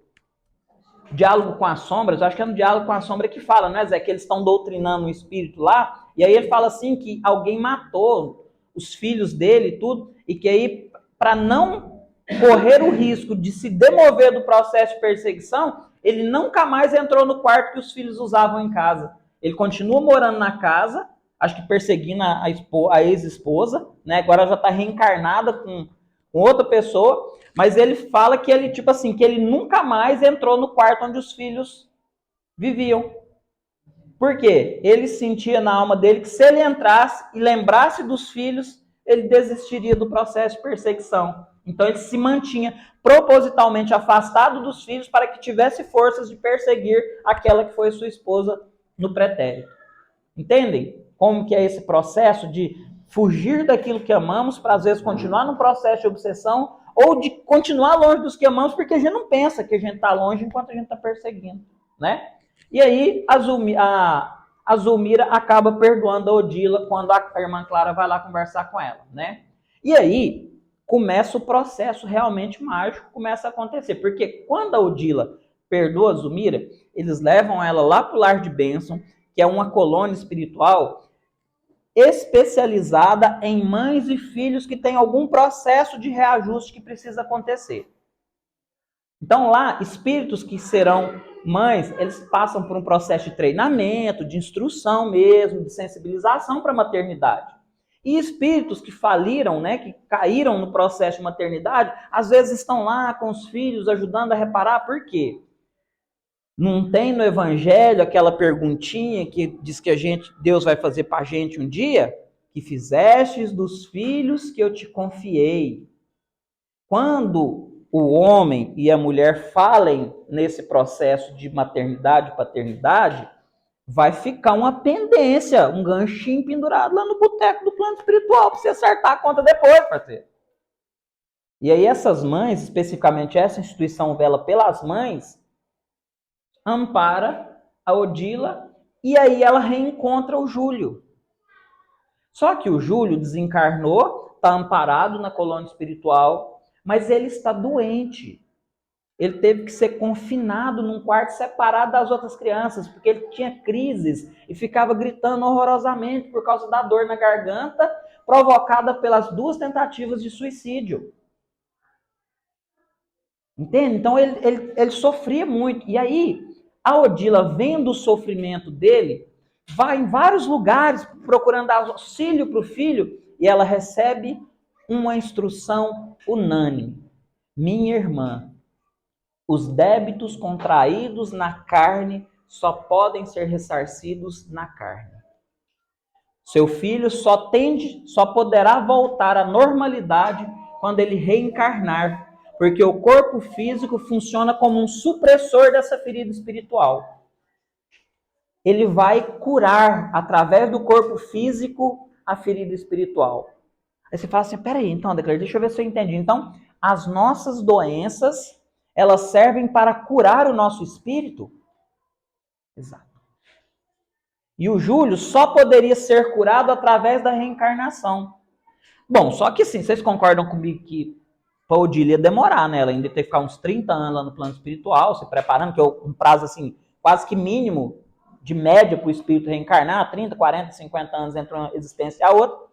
Diálogo com as Sombras, eu acho que é no Diálogo com a Sombra que fala, né, Zé, que eles estão doutrinando o espírito lá, e aí ele fala assim que alguém matou os filhos dele e tudo, e que aí, para não correr o risco de se demover do processo de perseguição, ele nunca mais entrou no quarto que os filhos usavam em casa. Ele continua morando na casa, acho que perseguindo a ex-esposa, né, agora já está reencarnada com outra pessoa, mas ele fala que ele, tipo assim, que ele nunca mais entrou no quarto onde os filhos viviam. Por quê? Ele sentia na alma dele que se ele entrasse e lembrasse dos filhos, ele desistiria do processo de perseguição. Então ele se mantinha propositalmente afastado dos filhos para que tivesse forças de perseguir aquela que foi sua esposa no pretérito. Entendem como que é esse processo de fugir daquilo que amamos para às vezes continuar no processo de obsessão ou de continuar longe dos que amamos porque a gente não pensa que a gente está longe enquanto a gente está perseguindo, né? E aí a Zulmira acaba perdoando a Odila quando a irmã Clara vai lá conversar com ela, né? E aí começa o processo realmente mágico, começa a acontecer, porque quando a Odila perdoa a Zulmira, eles levam ela lá para o lar de bênção, que é uma colônia espiritual especializada em mães e filhos que têm algum processo de reajuste que precisa acontecer. Então lá, espíritos que serão mães, eles passam por um processo de treinamento, de instrução mesmo, de sensibilização para a maternidade. E espíritos que faliram, né, que caíram no processo de maternidade, às vezes estão lá com os filhos ajudando a reparar. Por quê? Não tem no Evangelho aquela perguntinha que diz que Deus vai fazer para a gente um dia? Que fizestes dos filhos que eu te confiei. quando o homem e a mulher falem nesse processo de maternidade e paternidade, vai ficar uma pendência, um ganchinho pendurado lá no boteco do plano espiritual para você acertar a conta depois, parceiro. E aí essas mães, especificamente essa instituição vela pelas mães, ampara a Odila e aí ela reencontra o Júlio. Só que o Júlio desencarnou, está amparado na colônia espiritual, mas ele está doente. Ele teve que ser confinado num quarto separado das outras crianças, porque ele tinha crises e ficava gritando horrorosamente por causa da dor na garganta, provocada pelas 2 tentativas de suicídio. Entende? Então ele sofria muito. E aí, a Odila, vendo o sofrimento dele, vai em vários lugares procurando auxílio para o filho e ela recebe uma instrução unânime. Minha irmã, os débitos contraídos na carne só podem ser ressarcidos na carne. Seu filho só poderá voltar à normalidade quando ele reencarnar, porque o corpo físico funciona como um supressor dessa ferida espiritual. Ele vai curar, através do corpo físico, a ferida espiritual. Aí você fala assim, peraí, então, Declar, deixa eu ver se eu entendi. Então, as nossas doenças, elas servem para curar o nosso espírito? Exato. E o Júlio só poderia ser curado através da reencarnação. Bom, só que sim, vocês concordam comigo que para Odila ia demorar, né? Ela ainda tem que ficar uns 30 anos lá no plano espiritual, se preparando, que é um prazo assim, quase que mínimo de média para o espírito reencarnar, 30, 40, 50 anos entre uma existência e a outra.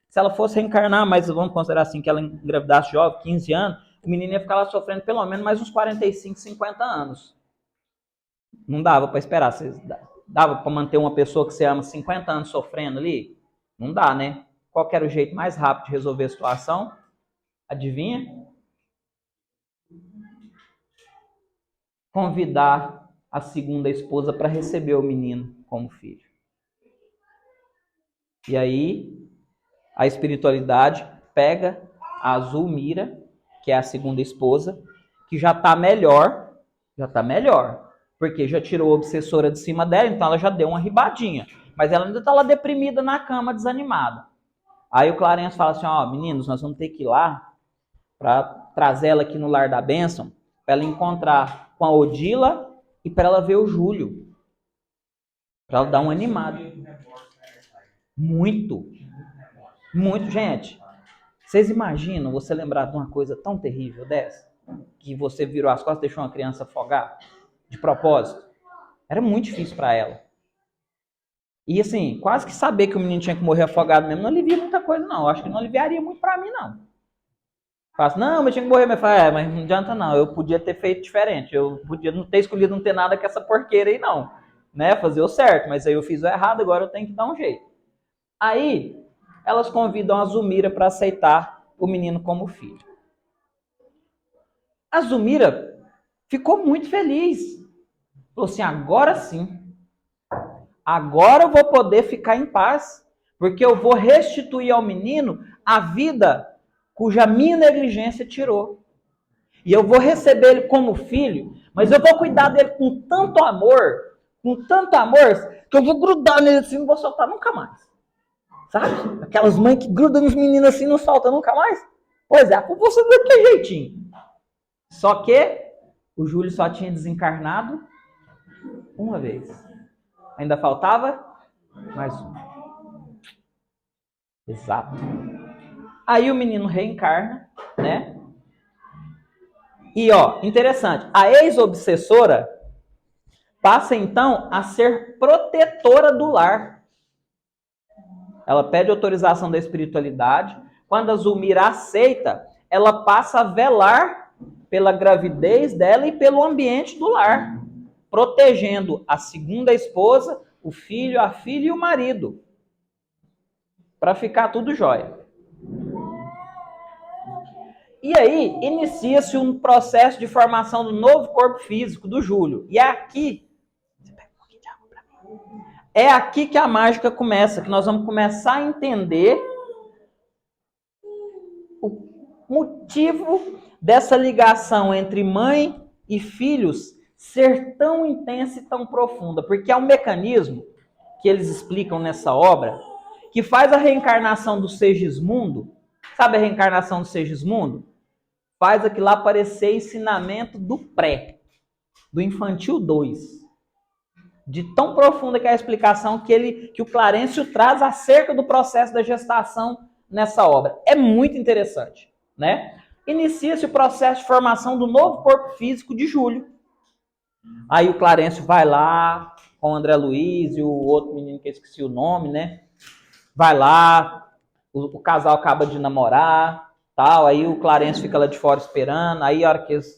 Se ela fosse reencarnar, mas vamos considerar assim que ela engravidasse jovem, 15 anos, o menino ia ficar lá sofrendo pelo menos mais uns 45, 50 anos. Não dava para esperar. Dava para manter uma pessoa que você ama 50 anos sofrendo ali? Não dá, né? Qual que era o jeito mais rápido de resolver a situação? Adivinha? Convidar a segunda esposa para receber o menino como filho. E aí, a espiritualidade pega a Zulmira, que é a segunda esposa, que já está melhor, porque já tirou a obsessora de cima dela, então ela já deu uma ribadinha, mas ela ainda está lá deprimida na cama, desanimada. Aí o Clarence fala assim, ó, meninos, nós vamos ter que ir lá para trazer ela aqui no Lar da Bênção, para ela encontrar com a Odila e para ela ver o Júlio, para ela dar uma animada. Muito, gente. Vocês imaginam você lembrar de uma coisa tão terrível dessa? Que você virou as costas e deixou uma criança afogar? De propósito? Era muito difícil para ela. E assim, quase que saber que o menino tinha que morrer afogado mesmo não alivia muita coisa, não. Eu acho que não aliviaria muito para mim, não. Faço, não, mas tinha que morrer. Mas fala, mas não adianta não. Eu podia ter feito diferente. Eu podia não ter escolhido não ter nada com essa porqueira aí, não. Né? Fazer o certo. Mas aí eu fiz o errado, agora eu tenho que dar um jeito. Aí, elas convidam a Zulmira para aceitar o menino como filho. A Zulmira ficou muito feliz. Falou assim, agora sim. Agora eu vou poder ficar em paz, porque eu vou restituir ao menino a vida cuja minha negligência tirou. E eu vou receber ele como filho, mas eu vou cuidar dele com tanto amor, que eu vou grudar nele assim e não vou soltar nunca mais. Sabe? Aquelas mães que grudam nos meninos assim e não soltam nunca mais. Pois é, vou ser daquele jeitinho. Só que o Júlio só tinha desencarnado uma vez. Ainda faltava mais um. Exato. Aí o menino reencarna, né? E ó, interessante, a ex-obsessora passa então a ser protetora do lar. Ela pede autorização da espiritualidade. Quando a Zulmira aceita, ela passa a velar pela gravidez dela e pelo ambiente do lar, protegendo a segunda esposa, o filho, a filha e o marido, para ficar tudo jóia. E aí, inicia-se um processo de formação do novo corpo físico do Júlio. E é aqui que a mágica começa, que nós vamos começar a entender motivo dessa ligação entre mãe e filhos ser tão intensa e tão profunda? Porque é um mecanismo que eles explicam nessa obra que faz a reencarnação do Segismundo. Sabe a reencarnação do Segismundo? Faz aquilo lá parecer ensinamento do do infantil 2. De tão profunda que é a explicação que o Clarencio traz acerca do processo da gestação nessa obra. É muito interessante, né? Inicia-se o processo de formação do novo corpo físico de Júlio. Aí o Clarencio vai lá com o André Luiz e o outro menino que eu esqueci o nome, né? Vai lá, o casal acaba de namorar, tal, aí o Clarencio fica lá de fora esperando, aí a hora que eles,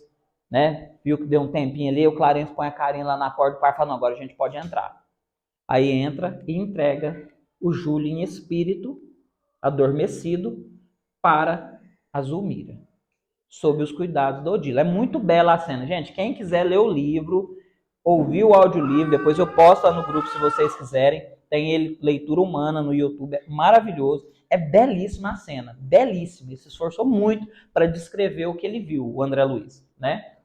né, viu que deu um tempinho ali, o Clarencio põe a carinha lá na porta do pai e fala, não, agora a gente pode entrar. Aí entra e entrega o Júlio em espírito, adormecido, para a Zulmira, sob os cuidados do Odilo. É muito bela a cena. Gente, quem quiser ler o livro, ouvir o audiolivro, depois eu posto lá no grupo se vocês quiserem. Tem ele, leitura humana no YouTube, é maravilhoso. É belíssima a cena, belíssima. Ele se esforçou muito para descrever o que ele viu, o André Luiz, né?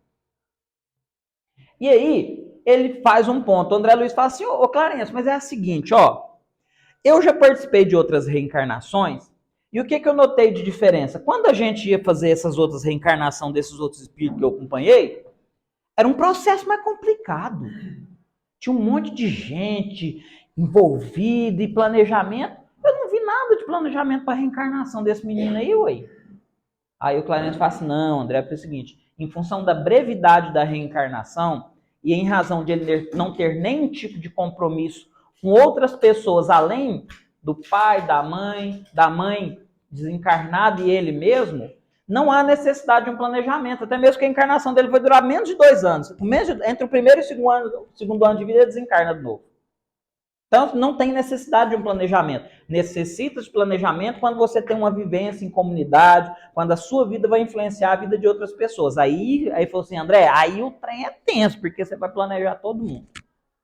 E aí, ele faz um ponto. O André Luiz fala assim, ô Clarencio, mas é o seguinte, ó. Eu já participei de outras reencarnações, e o que eu notei de diferença? Quando a gente ia fazer essas outras reencarnações desses outros espíritos que eu acompanhei, era um processo mais complicado. Tinha um monte de gente envolvida e planejamento. Eu não vi nada de planejamento para a reencarnação desse menino aí, ué. Aí o Clarencio fala assim, não, André, é o seguinte, em função da brevidade da reencarnação e em razão de ele não ter nenhum tipo de compromisso com outras pessoas além do pai, da mãe desencarnada e ele mesmo, não há necessidade de um planejamento, até mesmo que a encarnação dele vai durar menos de 2 anos. Entre o primeiro e o segundo ano de vida, ele desencarna de novo. Então, não tem necessidade de um planejamento. Necessita de planejamento quando você tem uma vivência em comunidade, quando a sua vida vai influenciar a vida de outras pessoas. Aí falou assim, André, aí o trem é tenso, porque você vai planejar todo mundo.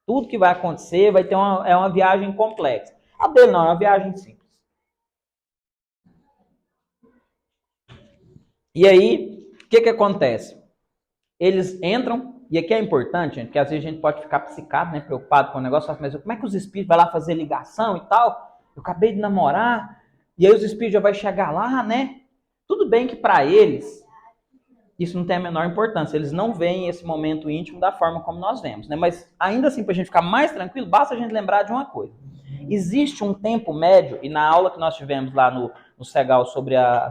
Tudo que vai acontecer vai ter uma viagem complexa. A dele não, é uma viagem simples. E aí, o que acontece? Eles entram, e aqui é importante, gente, porque às vezes a gente pode ficar psicado, né, preocupado com o negócio, mas como é que os espíritos vão lá fazer ligação e tal? Eu acabei de namorar, e aí os espíritos já vão chegar lá, né? Tudo bem que para eles, isso não tem a menor importância, eles não veem esse momento íntimo da forma como nós vemos, né? Mas ainda assim, para a gente ficar mais tranquilo, basta a gente lembrar de uma coisa. Existe um tempo médio, e na aula que nós tivemos lá no Segal sobre a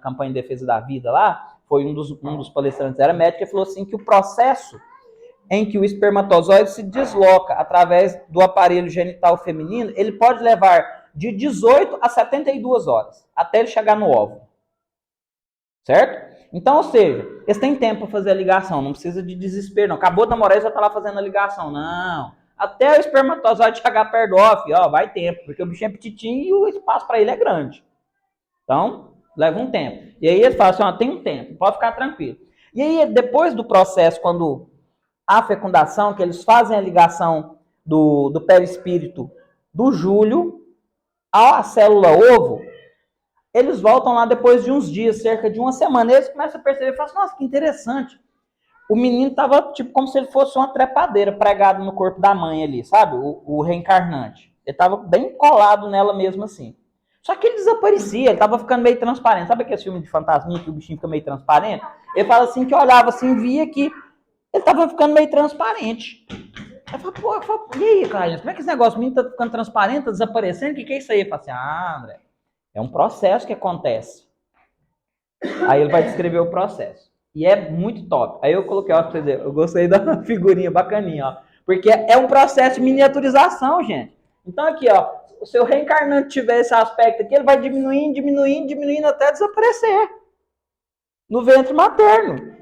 campanha em defesa da vida lá, foi um dos palestrantes era médico, e falou assim que o processo em que o espermatozoide se desloca através do aparelho genital feminino, ele pode levar de 18 a 72 horas, até ele chegar no óvulo. Certo? Então, ou seja, eles têm tempo para fazer a ligação, não precisa de desespero, não. Acabou de namorar e já está lá fazendo a ligação. Não. Até o espermatozoide chegar perto do off, ó, vai tempo, porque o bicho é petitinho e o espaço para ele é grande. Então, leva um tempo. E aí eles falam assim, ó, tem um tempo, pode ficar tranquilo. E aí, depois do processo, quando há fecundação, que eles fazem a ligação do perispírito do Júlio à célula ovo, eles voltam lá depois de uns dias, cerca de uma semana, e eles começam a perceber, falam assim, nossa, que interessante. O menino estava tipo como se ele fosse uma trepadeira pregado no corpo da mãe ali, sabe? O reencarnante. Ele estava bem colado nela mesmo assim. Só que ele desaparecia, ele estava ficando meio transparente. Sabe aquele filme de fantasminha que o bichinho fica meio transparente? Ele fala assim que olhava assim, via que ele estava ficando meio transparente. Eu falo, pô, e aí, cara, como é que esse negócio? O menino está ficando transparente, está desaparecendo? O que é isso aí? Eu falo assim, André, é um processo que acontece. Aí ele vai descrever o processo. E é muito top. Aí eu coloquei, ó, pra você ver, eu gostei da figurinha bacaninha, ó. Porque é um processo de miniaturização, gente. Então aqui, ó, se o seu reencarnante tiver esse aspecto aqui, ele vai diminuindo até desaparecer. No ventre materno.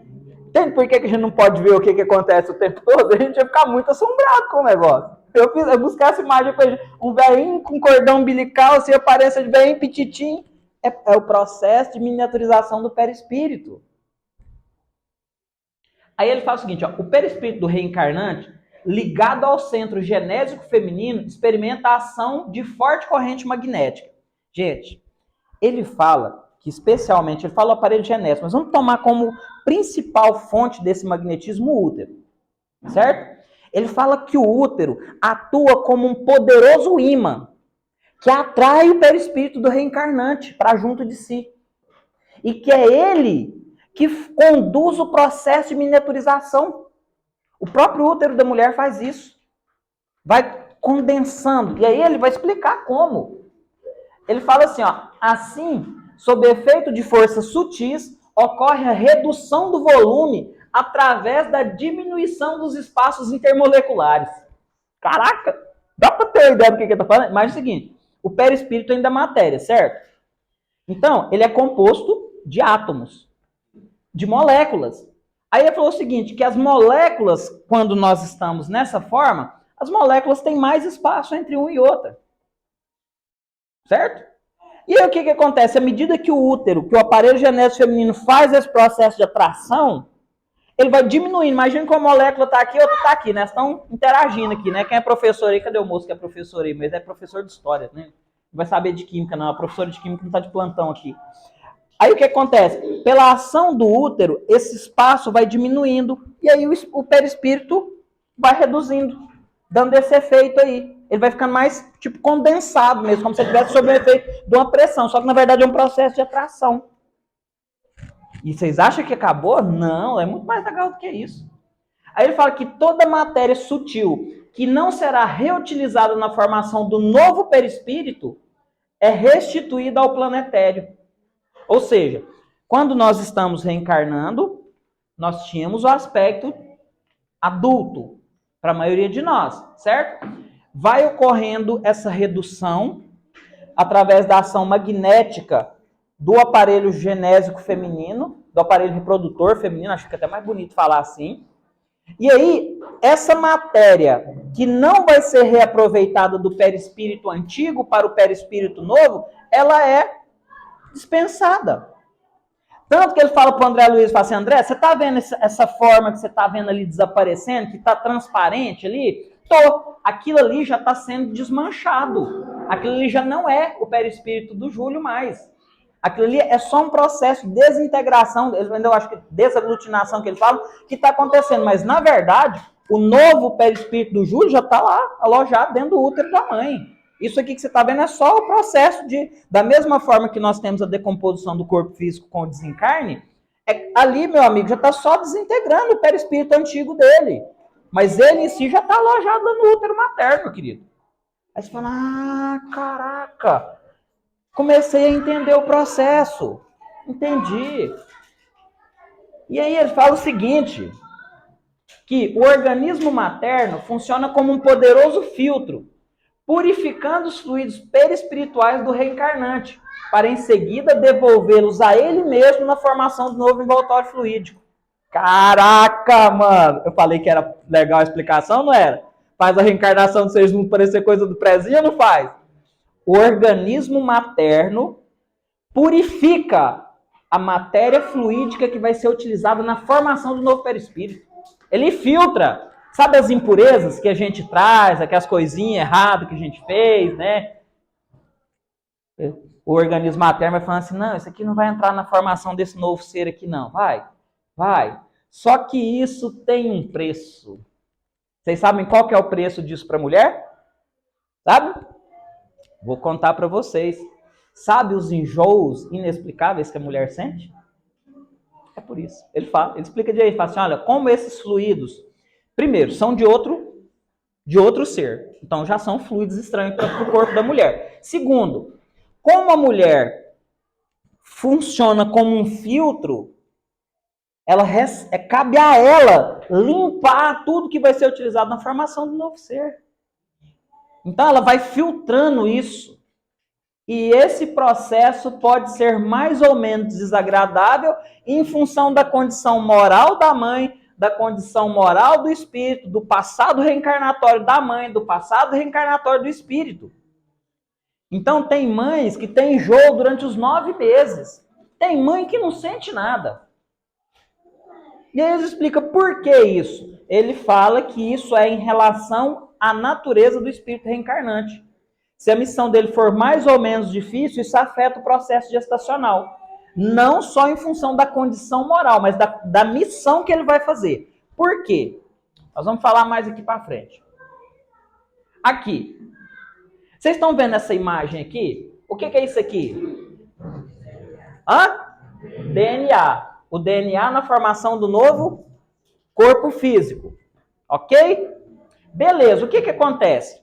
Entende por que a gente não pode ver o que acontece o tempo todo? A gente vai ficar muito assombrado com o negócio. Eu busquei essa imagem com um velhinho com cordão umbilical, se aparece de velhinho pititinho. É o processo de miniaturização do perispírito. Aí ele fala o seguinte, ó, o perispírito do reencarnante, ligado ao centro genésico feminino, experimenta a ação de forte corrente magnética. Gente, ele fala que especialmente, ele fala o aparelho genético, mas vamos tomar como principal fonte desse magnetismo o útero, certo? Ele fala que o útero atua como um poderoso ímã que atrai o perispírito do reencarnante para junto de si. E que é ele que conduz o processo de miniaturização. O próprio útero da mulher faz isso. Vai condensando. E aí ele vai explicar como. Ele fala assim, ó, assim, sob efeito de forças sutis, ocorre a redução do volume através da diminuição dos espaços intermoleculares. Caraca! Dá para ter ideia do que ele está falando? Mas é o seguinte, o perispírito ainda é matéria, certo? Então, ele é composto de átomos, de moléculas. Aí ele falou o seguinte, que as moléculas, quando nós estamos nessa forma, as moléculas têm mais espaço entre uma e outra. Certo? E aí o que acontece? À medida que o útero, que o aparelho genético feminino faz esse processo de atração, ele vai diminuindo. Imagina que uma molécula está aqui e outra está aqui, né? Estão interagindo aqui, né? Quem é professor aí? Cadê o moço que é professor aí? Mas é professor de história, né? Não vai saber de química, não. A professora de química não está de plantão aqui. Aí o que acontece? Pela ação do útero, esse espaço vai diminuindo e aí o perispírito vai reduzindo, dando esse efeito aí. Ele vai ficando mais, tipo, condensado mesmo, como se ele estivesse sob o efeito de uma pressão. Só que, na verdade, é um processo de atração. E vocês acham que acabou? Não, é muito mais legal do que isso. Aí ele fala que toda matéria sutil que não será reutilizada na formação do novo perispírito é restituída ao planetério. Ou seja, quando nós estamos reencarnando, nós tínhamos o aspecto adulto, para a maioria de nós, certo? Vai ocorrendo essa redução através da ação magnética do aparelho genésico feminino, do aparelho reprodutor feminino, acho que é até mais bonito falar assim. E aí, essa matéria que não vai ser reaproveitada do perispírito antigo para o perispírito novo, ela é dispensada. Tanto que ele fala para o André Luiz, fala assim, André, você está vendo essa forma que você está vendo ali desaparecendo, que está transparente ali? Tô. Aquilo ali já está sendo desmanchado. Aquilo ali já não é o perispírito do Júlio mais. Aquilo ali é só um processo de desintegração, eu acho que desaglutinação que ele fala, que está acontecendo. Mas, na verdade, o novo perispírito do Júlio já está lá, alojado dentro do útero da mãe. Isso aqui que você está vendo é só o processo de... Da mesma forma que nós temos a decomposição do corpo físico com o desencarne, ali, meu amigo, já está só desintegrando o perispírito antigo dele. Mas ele em si já está alojado no útero materno, meu querido. Aí você fala, caraca, comecei a entender o processo. Entendi. E aí ele fala o seguinte, que o organismo materno funciona como um poderoso filtro, purificando os fluidos perispirituais do reencarnante, para em seguida devolvê-los a ele mesmo na formação do novo envoltório fluídico. Caraca, mano! Eu falei que era legal a explicação, não era? Faz a reencarnação de seres não parecer coisa do prezinho ou não faz? O organismo materno purifica a matéria fluídica que vai ser utilizada na formação do novo perispírito. Ele filtra. Sabe as impurezas que a gente traz, aquelas coisinhas erradas que a gente fez, né? O organismo materno vai falando assim, não, isso aqui não vai entrar na formação desse novo ser aqui, não. Vai. Só que isso tem um preço. Vocês sabem qual que é o preço disso para a mulher? Sabe? Vou contar para vocês. Sabe os enjoos inexplicáveis que a mulher sente? É por isso. Ele explica direito, ele fala assim, olha, como esses fluidos, primeiro, são de outro ser. Então já são fluidos estranhos para o corpo da mulher. Segundo, como a mulher funciona como um filtro, cabe a ela limpar tudo que vai ser utilizado na formação do novo ser. Então ela vai filtrando isso. E esse processo pode ser mais ou menos desagradável em função da condição moral da mãe, da condição moral do espírito, do passado reencarnatório da mãe, do passado reencarnatório do espírito. Então tem mães que têm enjoo durante os 9 meses. Tem mãe que não sente nada. E aí ele explica por que isso. Ele fala que isso é em relação à natureza do espírito reencarnante. Se a missão dele for mais ou menos difícil, isso afeta o processo gestacional. Não só em função da condição moral, mas da missão que ele vai fazer. Por quê? Nós vamos falar mais aqui para frente. Aqui. Vocês estão vendo essa imagem aqui? O que é isso aqui? Hã? DNA. O DNA na formação do novo corpo físico. Ok? Beleza. O que acontece?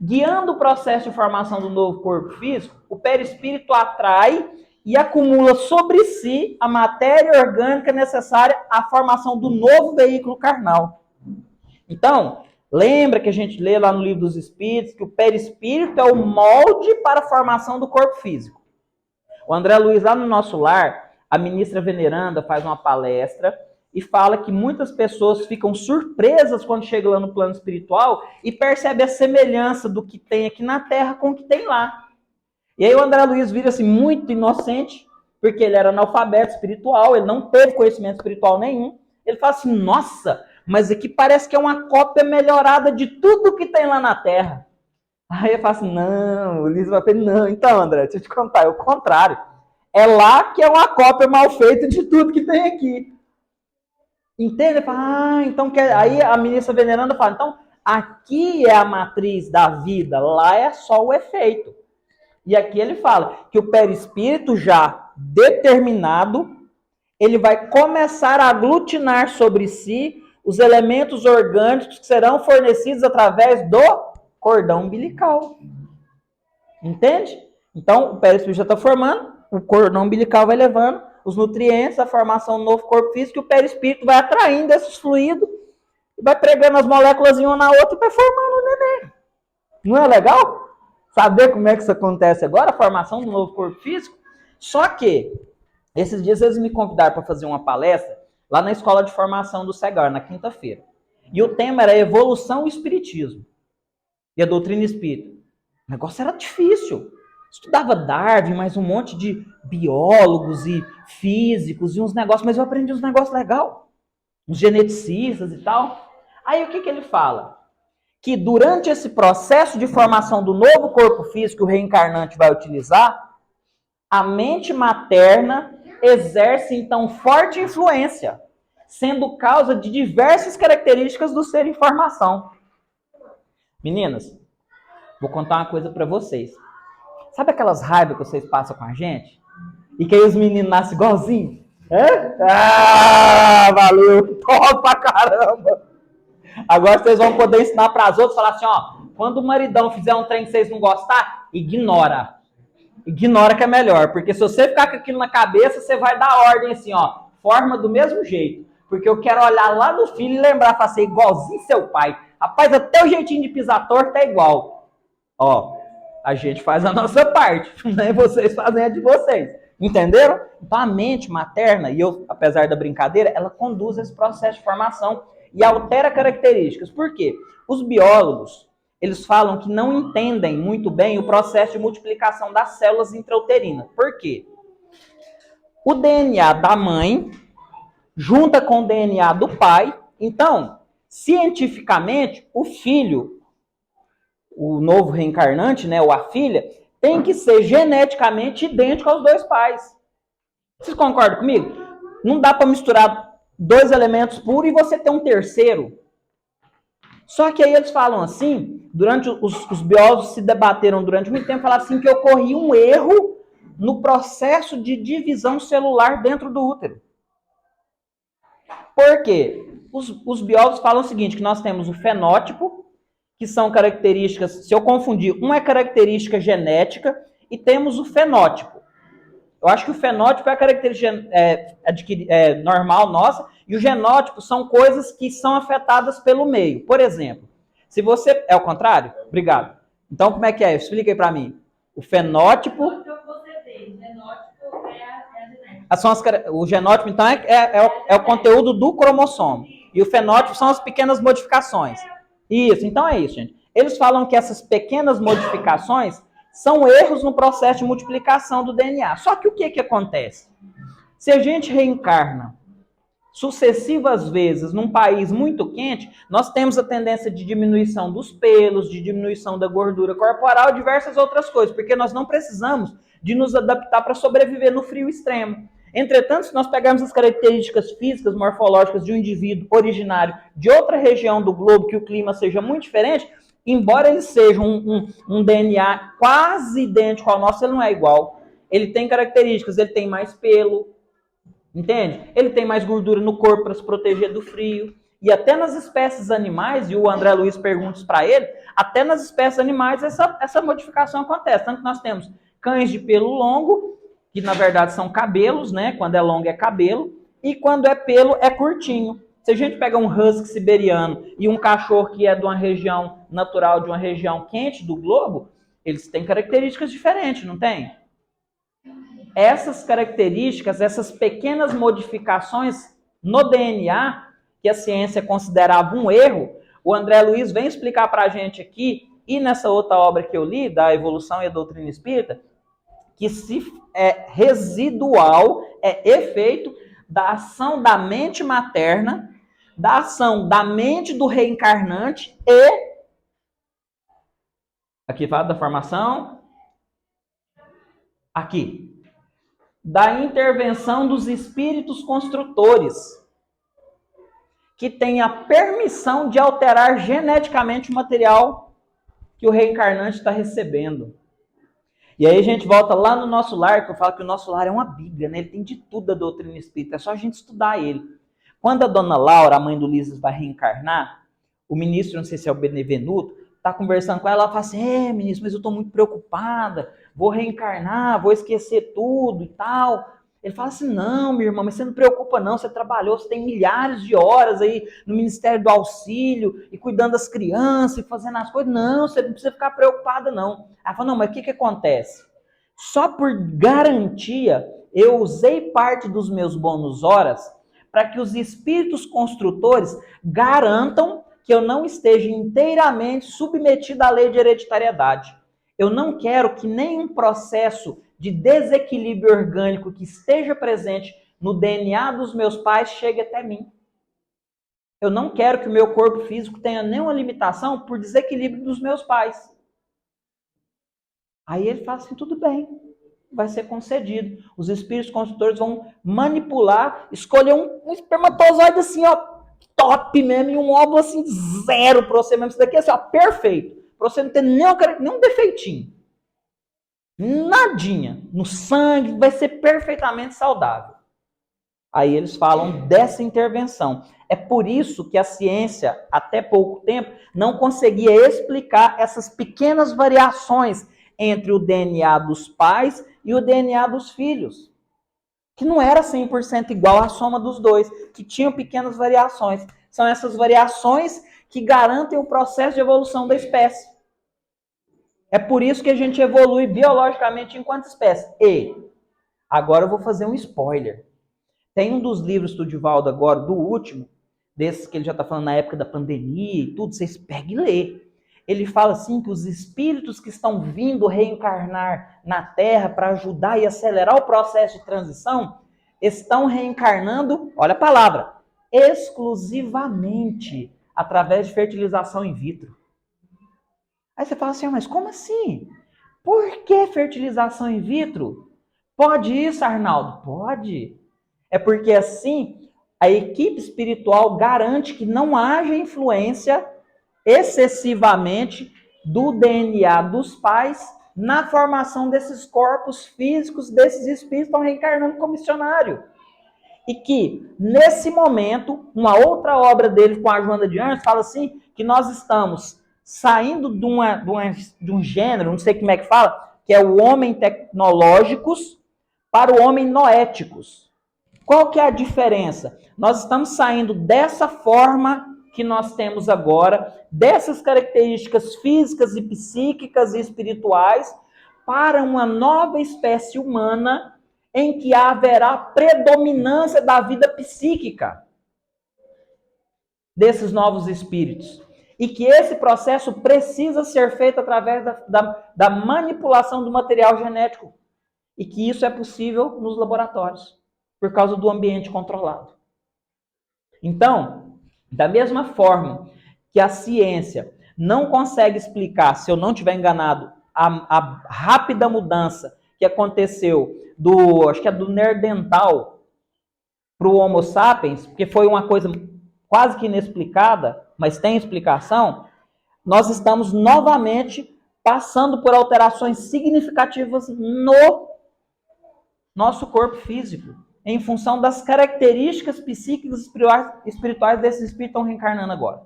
Guiando o processo de formação do novo corpo físico, o perispírito atrai e acumula sobre si a matéria orgânica necessária à formação do novo veículo carnal. Então, lembra que a gente lê lá no Livro dos Espíritos que o perispírito é o molde para a formação do corpo físico. O André Luiz, lá no nosso lar, a ministra veneranda faz uma palestra e fala que muitas pessoas ficam surpresas quando chegam lá no plano espiritual e percebem a semelhança do que tem aqui na Terra com o que tem lá. E aí o André Luiz vira assim muito inocente, porque ele era analfabeto espiritual, ele não teve conhecimento espiritual nenhum. Ele fala assim, nossa, mas aqui parece que é uma cópia melhorada de tudo que tem lá na Terra. Aí eu falo assim, não, o Luiz vai falar, não, então André, deixa eu te contar, é o contrário. É lá que é uma cópia mal feita de tudo que tem aqui. Entende? Fala, então aí a ministra veneranda fala, então aqui é a matriz da vida, lá é só o efeito. E aqui ele fala que o perispírito já determinado, ele vai começar a aglutinar sobre si os elementos orgânicos que serão fornecidos através do cordão umbilical. Entende? Então o perispírito já está formando, o cordão umbilical vai levando os nutrientes, a formação do novo corpo físico, e o perispírito vai atraindo esses fluidos, vai pregando as moléculas uma na outra e vai formando o neném. Não é legal? Saber como é que isso acontece agora, a formação do novo corpo físico? Só que, esses dias eles me convidaram para fazer uma palestra lá na escola de formação do CEGAR, na quinta-feira. E o tema era evolução e espiritismo. E a doutrina espírita. O negócio era difícil. Estudava Darwin, mais um monte de biólogos e físicos e uns negócios, mas eu aprendi uns negócios legais. Uns geneticistas e tal. Aí o que ele fala? Que durante esse processo de formação do novo corpo físico que o reencarnante vai utilizar, a mente materna exerce, então, forte influência, sendo causa de diversas características do ser em formação. Meninas, vou contar uma coisa para vocês. Sabe aquelas raivas que vocês passam com a gente? E que aí os meninos nascem igualzinho? É? Ah, valeu! Top pra caramba! Agora vocês vão poder ensinar para as outras, falar assim, ó, quando o maridão fizer um trem que vocês não gostar, ignora. Ignora que é melhor, porque se você ficar com aquilo na cabeça, você vai dar ordem assim, ó, forma do mesmo jeito. Porque eu quero olhar lá no filho e lembrar, fazer igualzinho seu pai. Rapaz, até o jeitinho de pisar torto é igual. Ó, a gente faz a nossa parte, né? Vocês fazem a de vocês. Entenderam? Então a mente materna, e eu, apesar da brincadeira, ela conduz esse processo de formação e altera características. Por quê? Os biólogos, eles falam que não entendem muito bem o processo de multiplicação das células intrauterinas. Por quê? O DNA da mãe junta com o DNA do pai. Então, cientificamente, o filho, o novo reencarnante, né, ou a filha, tem que ser geneticamente idêntico aos dois pais. Vocês concordam comigo? Não dá para misturar dois elementos puros e você ter um terceiro. Só que aí eles falam assim, durante os biólogos se debateram durante muito tempo, falaram assim que ocorria um erro no processo de divisão celular dentro do útero. Por quê? Os biólogos falam o seguinte, que nós temos o fenótipo, que são características, se eu confundir, uma é característica genética e temos o fenótipo. Eu acho que o fenótipo é a característica normal nossa e o genótipo são coisas que são afetadas pelo meio. Por exemplo, se você... É o contrário? Obrigado. Então, como é que é? Explica aí para mim. O fenótipo... O genótipo, então, é o conteúdo do cromossomo. E o fenótipo são as pequenas modificações. Isso, então é isso, gente. Eles falam que essas pequenas modificações são erros no processo de multiplicação do DNA. Só que o que acontece? Se a gente reencarna sucessivas vezes num país muito quente, nós temos a tendência de diminuição dos pelos, de diminuição da gordura corporal e diversas outras coisas, porque nós não precisamos de nos adaptar para sobreviver no frio extremo. Entretanto, se nós pegarmos as características físicas, morfológicas de um indivíduo originário de outra região do globo, que o clima seja muito diferente, embora ele seja um DNA quase idêntico ao nosso, ele não é igual. Ele tem características, ele tem mais pelo, entende? Ele tem mais gordura no corpo para se proteger do frio. E até nas espécies animais, e o André Luiz pergunta isso para ele, até nas espécies animais essa modificação acontece. Tanto que nós temos cães de pelo longo, que na verdade são cabelos, né? Quando é longo é cabelo, e quando é pelo é curtinho. Se a gente pega um husky siberiano e um cachorro que é de uma região natural, de uma região quente do globo, eles têm características diferentes, não tem? Essas características, essas pequenas modificações no DNA, que a ciência considerava um erro, o André Luiz vem explicar para a gente aqui, e nessa outra obra que eu li, da Evolução e a Doutrina Espírita, que se é residual, é efeito da ação da mente materna, da ação da mente do reencarnante e, aqui fala da formação, aqui, da intervenção dos espíritos construtores, que têm a permissão de alterar geneticamente o material que o reencarnante está recebendo. E aí a gente volta lá no nosso lar, que eu falo que o nosso lar é uma bíblia, né? Ele tem de tudo da doutrina espírita, é só a gente estudar ele. Quando a dona Laura, a mãe do Ulisses, vai reencarnar, o ministro, não sei se é o Benevenuto, está conversando com ela, ela fala assim, ministro, mas eu estou muito preocupada, vou reencarnar, vou esquecer tudo e tal. Ele fala assim, não, minha irmã, mas você não preocupa não, você trabalhou, você tem milhares de horas aí no Ministério do Auxílio, e cuidando das crianças, e fazendo as coisas, não, você não precisa ficar preocupada não. Ela fala, não, mas o que acontece? Só por garantia, eu usei parte dos meus bônus horas para que os espíritos construtores garantam que eu não esteja inteiramente submetido à lei de hereditariedade. Eu não quero que nenhum processo de desequilíbrio orgânico que esteja presente no DNA dos meus pais chegue até mim. Eu não quero que o meu corpo físico tenha nenhuma limitação por desequilíbrio dos meus pais. Aí ele fala assim, tudo bem, vai ser concedido. Os espíritos construtores vão manipular, escolher um espermatozoide assim, ó, top mesmo, e um óvulo assim, zero para você mesmo. Isso daqui é assim, ó, perfeito. Para você não ter nenhum defeitinho. Nadinha. No sangue, vai ser perfeitamente saudável. Aí eles falam dessa intervenção. É por isso que a ciência, até pouco tempo, não conseguia explicar essas pequenas variações entre o DNA dos pais e o DNA dos filhos. Que não era 100% igual à soma dos dois, que tinham pequenas variações. São essas variações que garantem o processo de evolução da espécie. É por isso que a gente evolui biologicamente enquanto espécie. E agora eu vou fazer um spoiler. Tem um dos livros do Divaldo agora, do último, desses que ele já está falando na época da pandemia e tudo, vocês pegam e lê. Ele fala assim que os espíritos que estão vindo reencarnar na Terra para ajudar e acelerar o processo de transição, estão reencarnando, olha a palavra, exclusivamente através de fertilização in vitro. Aí você fala assim, mas como assim? Por que fertilização in vitro? Pode isso, Arnaldo? Pode. É porque assim a equipe espiritual garante que não haja influência excessivamente do DNA dos pais na formação desses corpos físicos, desses espíritos que estão reencarnando como missionário. E que, nesse momento, uma outra obra dele com a Joana de Anjos fala assim, que nós estamos saindo de um gênero, não sei como é que fala, que é o homem tecnológicos para o homem noéticos. Qual que é a diferença? Nós estamos saindo dessa forma que nós temos agora, dessas características físicas e psíquicas e espirituais, para uma nova espécie humana em que haverá predominância da vida psíquica desses novos espíritos. E que esse processo precisa ser feito através da manipulação do material genético. E que isso é possível nos laboratórios, por causa do ambiente controlado. Então, da mesma forma que a ciência não consegue explicar, se eu não estiver enganado, a rápida mudança que aconteceu acho que é do Neandertal para o Homo sapiens, porque foi uma coisa quase que inexplicada, mas tem explicação, nós estamos novamente passando por alterações significativas no nosso corpo físico, em função das características psíquicas e espirituais desses espíritos que estão reencarnando agora.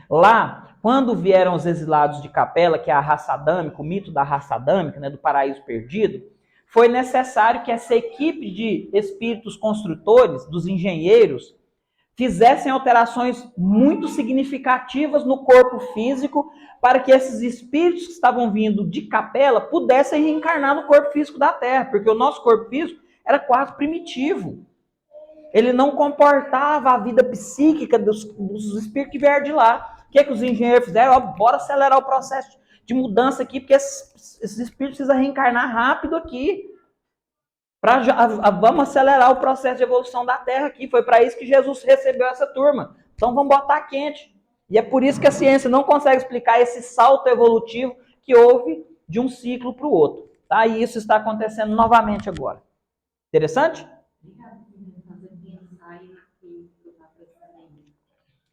Lá, quando vieram os exilados de Capela, que é a raça adâmica, o mito da raça adâmica, né, do paraíso perdido, foi necessário que essa equipe de espíritos construtores, dos engenheiros, fizessem alterações muito significativas no corpo físico para que esses espíritos que estavam vindo de Capela pudessem reencarnar no corpo físico da Terra, porque o nosso corpo físico era quase primitivo. Ele não comportava a vida psíquica dos espíritos que vieram de lá. O que os engenheiros fizeram? Bora acelerar o processo de mudança aqui, porque esses espíritos precisam reencarnar rápido aqui. Vamos acelerar o processo de evolução da Terra aqui. Foi para isso que Jesus recebeu essa turma. Então vamos botar quente. E é por isso que a ciência não consegue explicar esse salto evolutivo que houve de um ciclo para o outro. Tá? E isso está acontecendo novamente agora. Interessante?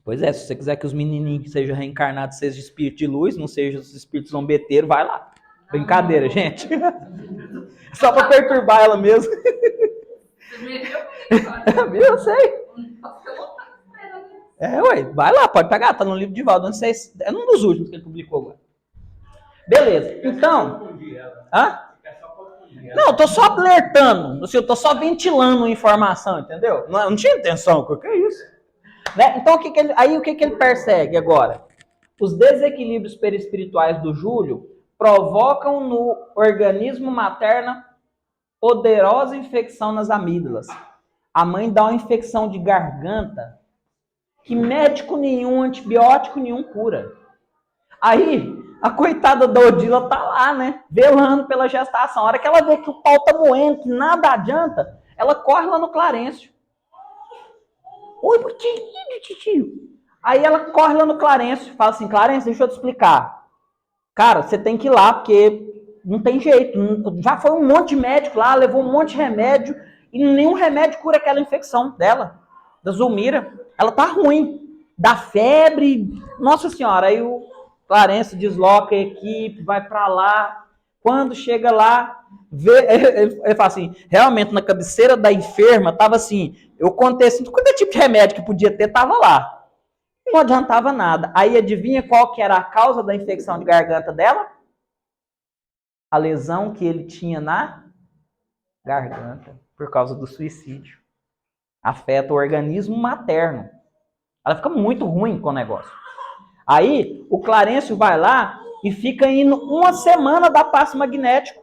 Pois é, se você quiser que os menininhos sejam reencarnados, sejam espírito de luz, não sejam os espíritos zombeteiros, vai lá. Brincadeira, gente. Só para perturbar ela mesmo. Eu sei. Ué, vai lá, pode pegar, tá no livro de Valdo, não sei, é um dos últimos que ele publicou agora. Beleza, então... Hã? Não, eu tô só alertando, eu tô só ventilando informação, entendeu? Não tinha intenção, o que é isso? Né? Então, o que ele persegue agora? Os desequilíbrios perispirituais do Júlio provocam no organismo materno poderosa infecção nas amígdalas. A mãe dá uma infecção de garganta que médico nenhum, antibiótico nenhum cura. Aí, a coitada da Odila tá lá, né? Velando pela gestação. A hora que ela vê que o pau tá moendo, que nada adianta, ela corre lá no Clarencio. Oi, tio. Aí ela corre lá no Clarencio, fala assim, Clarencio, deixa eu te explicar. Cara, você tem que ir lá, porque não tem jeito. Já foi um monte de médico lá, levou um monte de remédio, e nenhum remédio cura aquela infecção dela, da Zulmira. Ela tá ruim, dá febre. Nossa senhora, aí o Clarencio desloca a equipe, vai pra lá. Quando chega lá, ele fala assim, realmente na cabeceira da enferma, tava assim, eu contei assim, quanto tipo de remédio que podia ter, tava lá. Não adiantava nada. Aí adivinha qual que era a causa da infecção de garganta dela? A lesão que ele tinha na garganta, por causa do suicídio. Afeta o organismo materno. Ela fica muito ruim com o negócio. Aí, o Clarencio vai lá e fica indo uma semana dar passe magnético.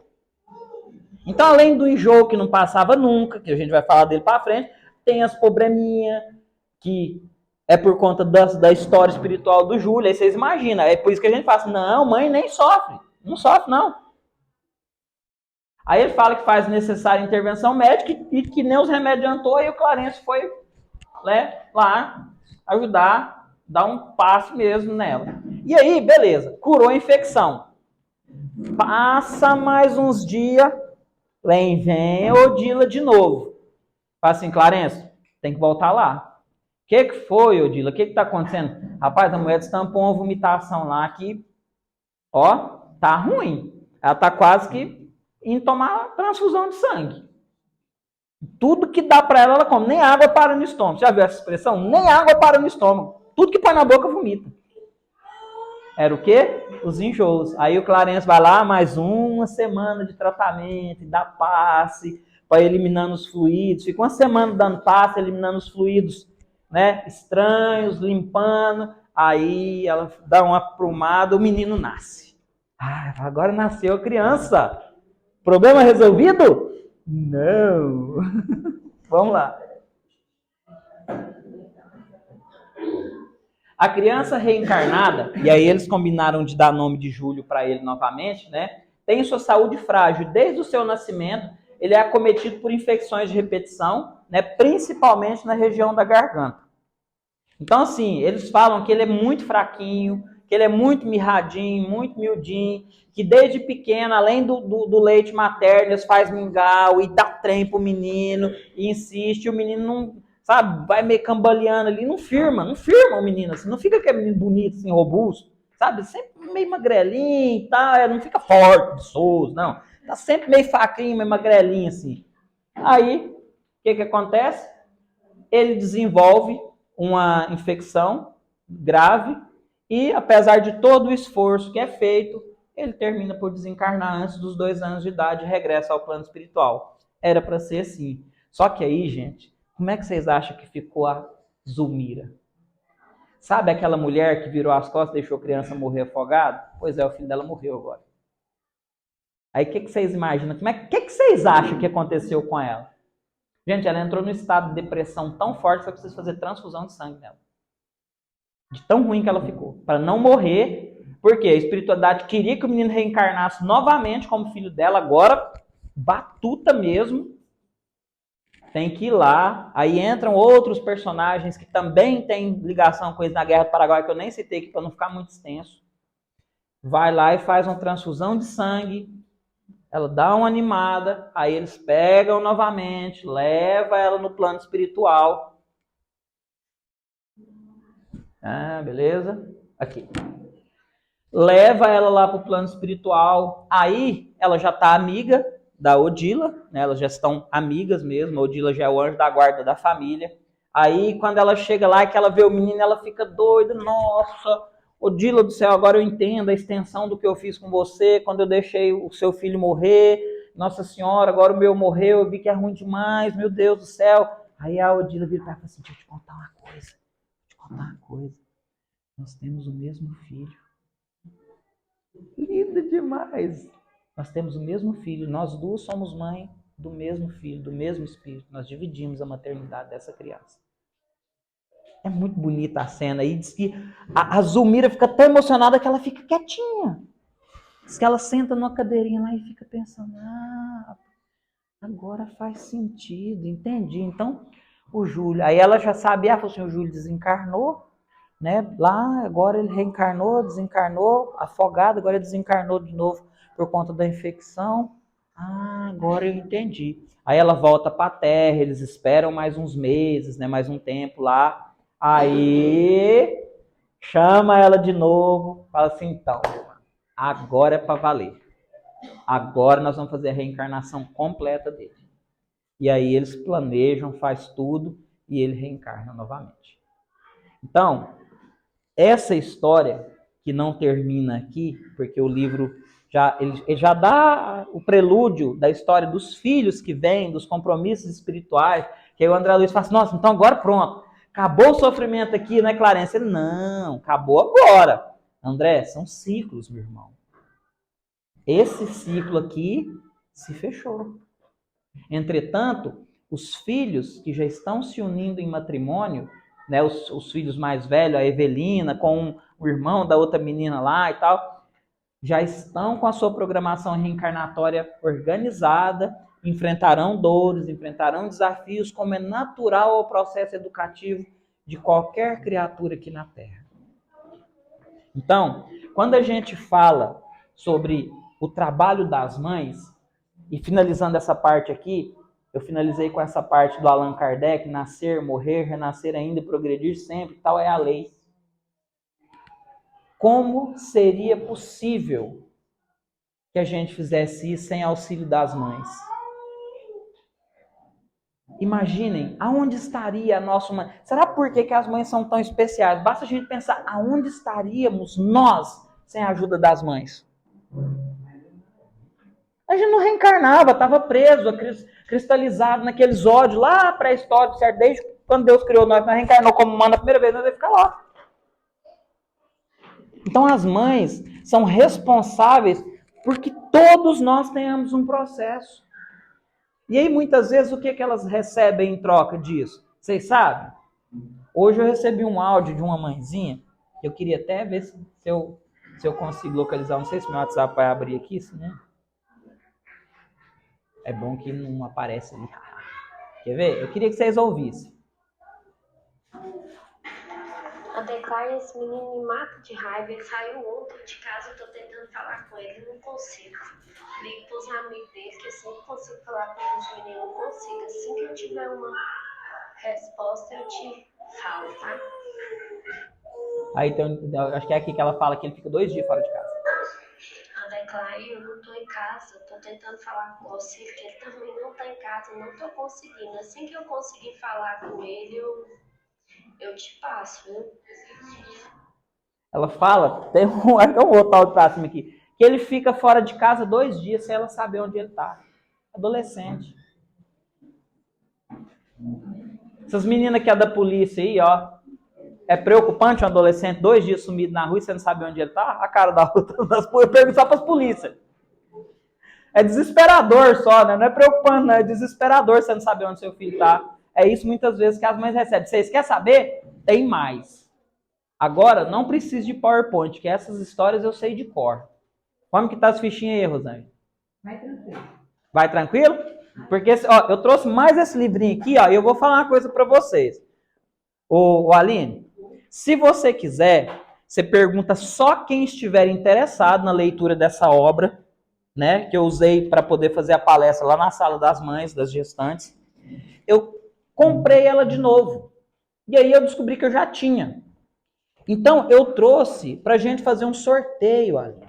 Então, além do enjoo que não passava nunca, que a gente vai falar dele para frente, tem as probleminhas, que é por conta da história espiritual do Júlio. Aí vocês imaginam, é por isso que a gente fala assim, não, mãe nem sofre. Não sofre, não. Aí ele fala que faz necessária intervenção médica e que nem os remédios adiantou, e o Clarencio foi, né, lá ajudar, dar um passe mesmo nela. E aí, beleza, curou a infecção. Passa mais uns dias, vem a Odila de novo. Fala assim, Clarencio, tem que voltar lá. O que foi, Odila? O que tá acontecendo? Rapaz, a mulher destampou uma vomitação lá que, ó, tá ruim. Ela tá quase que indo tomar transfusão de sangue. Tudo que dá pra ela come. Nem água para no estômago. Já viu essa expressão? Nem água para no estômago. Tudo que põe na boca vomita. Era o quê? Os enjoos. Aí o Clarencio vai lá, mais uma semana de tratamento, dá passe, vai eliminando os fluidos. Fica uma semana dando passe, eliminando os fluidos, né, estranhos, limpando. Aí ela dá uma aprumada, o menino nasce. Ah, agora nasceu a criança. Problema resolvido? Não. Vamos lá. A criança reencarnada, e aí eles combinaram de dar nome de Júlio para ele novamente, né? Tem sua saúde frágil. Desde o seu nascimento, ele é acometido por infecções de repetição, né? Principalmente na região da garganta. Então, assim, eles falam que ele é muito fraquinho, que ele é muito mirradinho, muito miudinho, que desde pequeno, além do leite materno, eles fazem mingau e dá trem pro menino, e insiste, o menino não, sabe, vai meio cambaleando ali, não firma o menino, assim, não fica aquele menino bonito, assim, robusto, sabe, sempre meio magrelinho e tal, não fica forte, viçoso, não, tá sempre meio fraquinho, meio magrelinho, assim. Aí, o que acontece? Ele desenvolve uma infecção grave e, apesar de todo o esforço que é feito, ele termina por desencarnar antes dos 2 anos de idade e regressa ao plano espiritual. Era para ser assim. Só que aí, gente, como é que vocês acham que ficou a Zulmira? Sabe aquela mulher que virou as costas e deixou a criança morrer afogada? Pois é, o filho dela morreu agora. Aí o que vocês imaginam? O que vocês acham que aconteceu com ela? Gente, ela entrou num estado de depressão tão forte que foi preciso fazer transfusão de sangue nela. De tão ruim que ela ficou. Para não morrer, porque a espiritualidade queria que o menino reencarnasse novamente como filho dela, agora, batuta mesmo. Tem que ir lá. Aí entram outros personagens que também têm ligação com eles na Guerra do Paraguai, que eu nem citei aqui para não ficar muito extenso. Vai lá e faz uma transfusão de sangue. Ela dá uma animada, aí eles pegam novamente, leva ela no plano espiritual. Ah, beleza? Aqui. Leva ela lá para o plano espiritual. Aí ela já está amiga da Odila, né? Elas já estão amigas mesmo. A Odila já é o anjo da guarda da família. Aí quando ela chega lá, que ela vê o menino, ela fica doida. Nossa, Odila do céu, agora eu entendo a extensão do que eu fiz com você, quando eu deixei o seu filho morrer. Nossa Senhora, agora o meu morreu, eu vi que é ruim demais, meu Deus do céu. Aí a Odila vira para ela e fala assim, deixa eu te contar uma coisa. Nós temos o mesmo filho. Linda demais. Nós temos o mesmo filho, nós duas somos mãe do mesmo filho, do mesmo espírito. Nós dividimos a maternidade dessa criança. É muito bonita a cena. E diz que a Zulmira fica tão emocionada que ela fica quietinha. Diz que ela senta numa cadeirinha lá e fica pensando, agora faz sentido, entendi. Então, o Júlio, aí ela já sabe, falou assim, o Júlio desencarnou, né? Lá, agora ele reencarnou, desencarnou, afogado, agora ele desencarnou de novo por conta da infecção. Agora eu entendi. Aí ela volta para a Terra, eles esperam mais uns meses, né? Mais um tempo lá. Aí chama ela de novo, fala assim, então, agora é para valer. Agora nós vamos fazer a reencarnação completa dele. E aí eles planejam, faz tudo e ele reencarna novamente. Então, essa história que não termina aqui, porque o livro ele já dá o prelúdio da história dos filhos que vêm, dos compromissos espirituais, que aí o André Luiz fala assim, nossa, então agora pronto, acabou o sofrimento aqui, né, Clarence? Não, acabou agora. André, são ciclos, meu irmão. Esse ciclo aqui se fechou. Entretanto, os filhos que já estão se unindo em matrimônio, né, os filhos mais velhos, a Evelina, com o irmão da outra menina lá e tal, já estão com a sua programação reencarnatória organizada, enfrentarão dores, enfrentarão desafios, como é natural ao processo educativo de qualquer criatura aqui na Terra. Então, quando a gente fala sobre o trabalho das mães, e finalizando essa parte aqui, eu finalizei com essa parte do Allan Kardec, nascer, morrer, renascer ainda e progredir sempre, tal é a lei. Como seria possível que a gente fizesse isso sem auxílio das mães? Imaginem, aonde estaria a nossa mãe? Será por que as mães são tão especiais? Basta a gente pensar, aonde estaríamos nós sem a ajuda das mães? A gente não reencarnava, estava preso, cristalizado naqueles ódios lá pré-históricos, certo? Desde quando Deus criou nós reencarnou como humano a primeira vez, nós ia ficar lá. Então as mães são responsáveis porque todos nós tenhamos um processo. E aí muitas vezes o que elas recebem em troca disso? Vocês sabem? Hoje eu recebi um áudio de uma mãezinha, que eu queria até ver se eu consigo localizar, não sei se meu WhatsApp vai abrir aqui, senão... É bom que não aparece ali. Quer ver? Eu queria que vocês ouvissem. A Declara, esse menino me mata de raiva. Ele saiu ontem de casa, eu tô tentando falar com ele, não consigo. Ligo pros amigos dele, que eu sempre consigo falar com os meninos, não consigo. Assim que eu tiver uma resposta, eu te falo, tá? Aí acho que é aqui que ela fala que ele fica 2 dias fora de casa. A Declara, eu não tô em casa, eu tô tentando falar com você, que ele também não tá em casa, eu não tô conseguindo. Assim que eu conseguir falar com ele, eu te passo, viu? Ela fala, tem um, acho que eu vou botar o pra cima aqui, que ele fica fora de casa 2 dias sem ela saber onde ele tá. Adolescente. Essas meninas que é da polícia aí, ó, é preocupante um adolescente 2 dias sumido na rua e você não sabe onde ele tá? A cara da rua, eu pergunto só pras polícias. É desesperador só, né? Não é preocupante, não. É desesperador você não saber onde seu filho tá. É isso muitas vezes que as mães recebem. Vocês querem saber? Tem mais. Agora, não precisa de PowerPoint, que essas histórias eu sei de cor. Como que tá as fichinhas aí, Rosane? Vai tranquilo. Vai tranquilo? Porque ó, eu trouxe mais esse livrinho aqui, ó, e eu vou falar uma coisa para vocês. Ô Aline, se você quiser, você pergunta só quem estiver interessado na leitura dessa obra, né, que eu usei para poder fazer a palestra lá na sala das mães, das gestantes. Eu comprei ela de novo. E aí eu descobri que eu já tinha. Então, eu trouxe pra gente fazer um sorteio ali.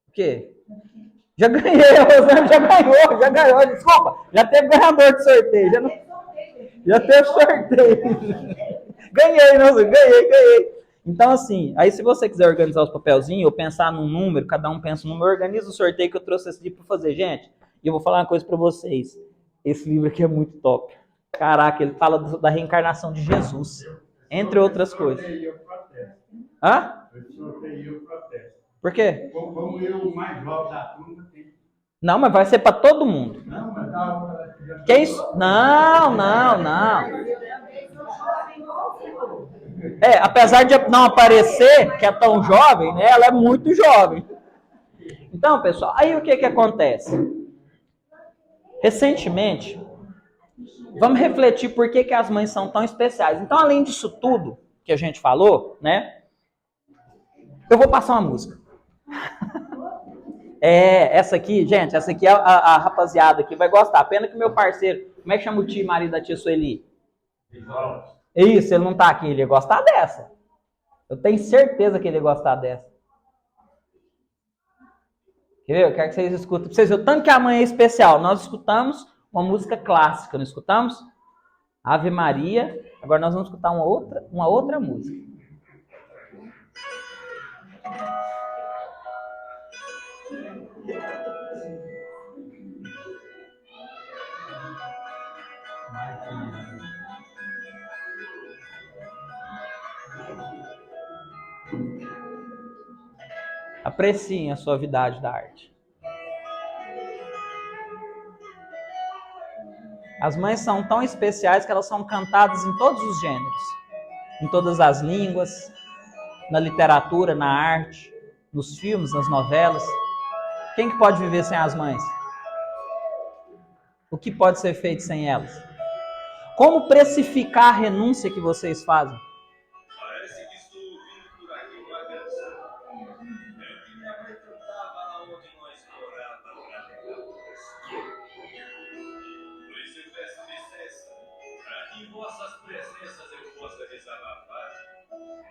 O quê? Já ganhei, a Rosane já ganhou, desculpa. Já teve ganhador de sorteio. Já teve sorteio. Ganhei, não, ganhei. Então, assim, aí se você quiser organizar os papelzinhos ou pensar num número, cada um pensa num número, organiza o sorteio que eu trouxe esse livro pra fazer. Gente, e eu vou falar uma coisa pra vocês. Esse livro aqui é muito top. Caraca, ele fala da reencarnação de Jesus, entre outras coisas. Hã? Por quê? Como eu mais jovem da turma, tem. Não, mas vai ser para todo mundo. Não, mas dá. Que isso? Não. Apesar de não aparecer que é tão jovem, né? Ela é muito jovem. Então, pessoal, aí o que acontece? Recentemente, vamos refletir por que as mães são tão especiais. Então, além disso tudo que a gente falou, né? Eu vou passar uma música. Essa aqui, gente, essa aqui a rapaziada aqui vai gostar. Pena que meu parceiro, como é que chama o tio marido da tia Sueli? Isso, ele não tá aqui, ele ia gostar dessa. Eu tenho certeza que ele ia gostar dessa. Quer ver? Eu quero que vocês escutem. Pra vocês verem o tanto que a mãe é especial. Nós escutamos uma música clássica, não escutamos? Ave Maria. Agora nós vamos escutar uma outra música. Apreciem a suavidade da arte. As mães são tão especiais que elas são cantadas em todos os gêneros, em todas as línguas, na literatura, na arte, nos filmes, nas novelas. Quem que pode viver sem as mães? O que pode ser feito sem elas? Como precificar a renúncia que vocês fazem? Parece que estou ouvindo por aqui uma canção. É que minha mãe cantava lá onde nós morávamos na Legal. Por isso eu peço licença, para que em vossas presenças eu possa desabafar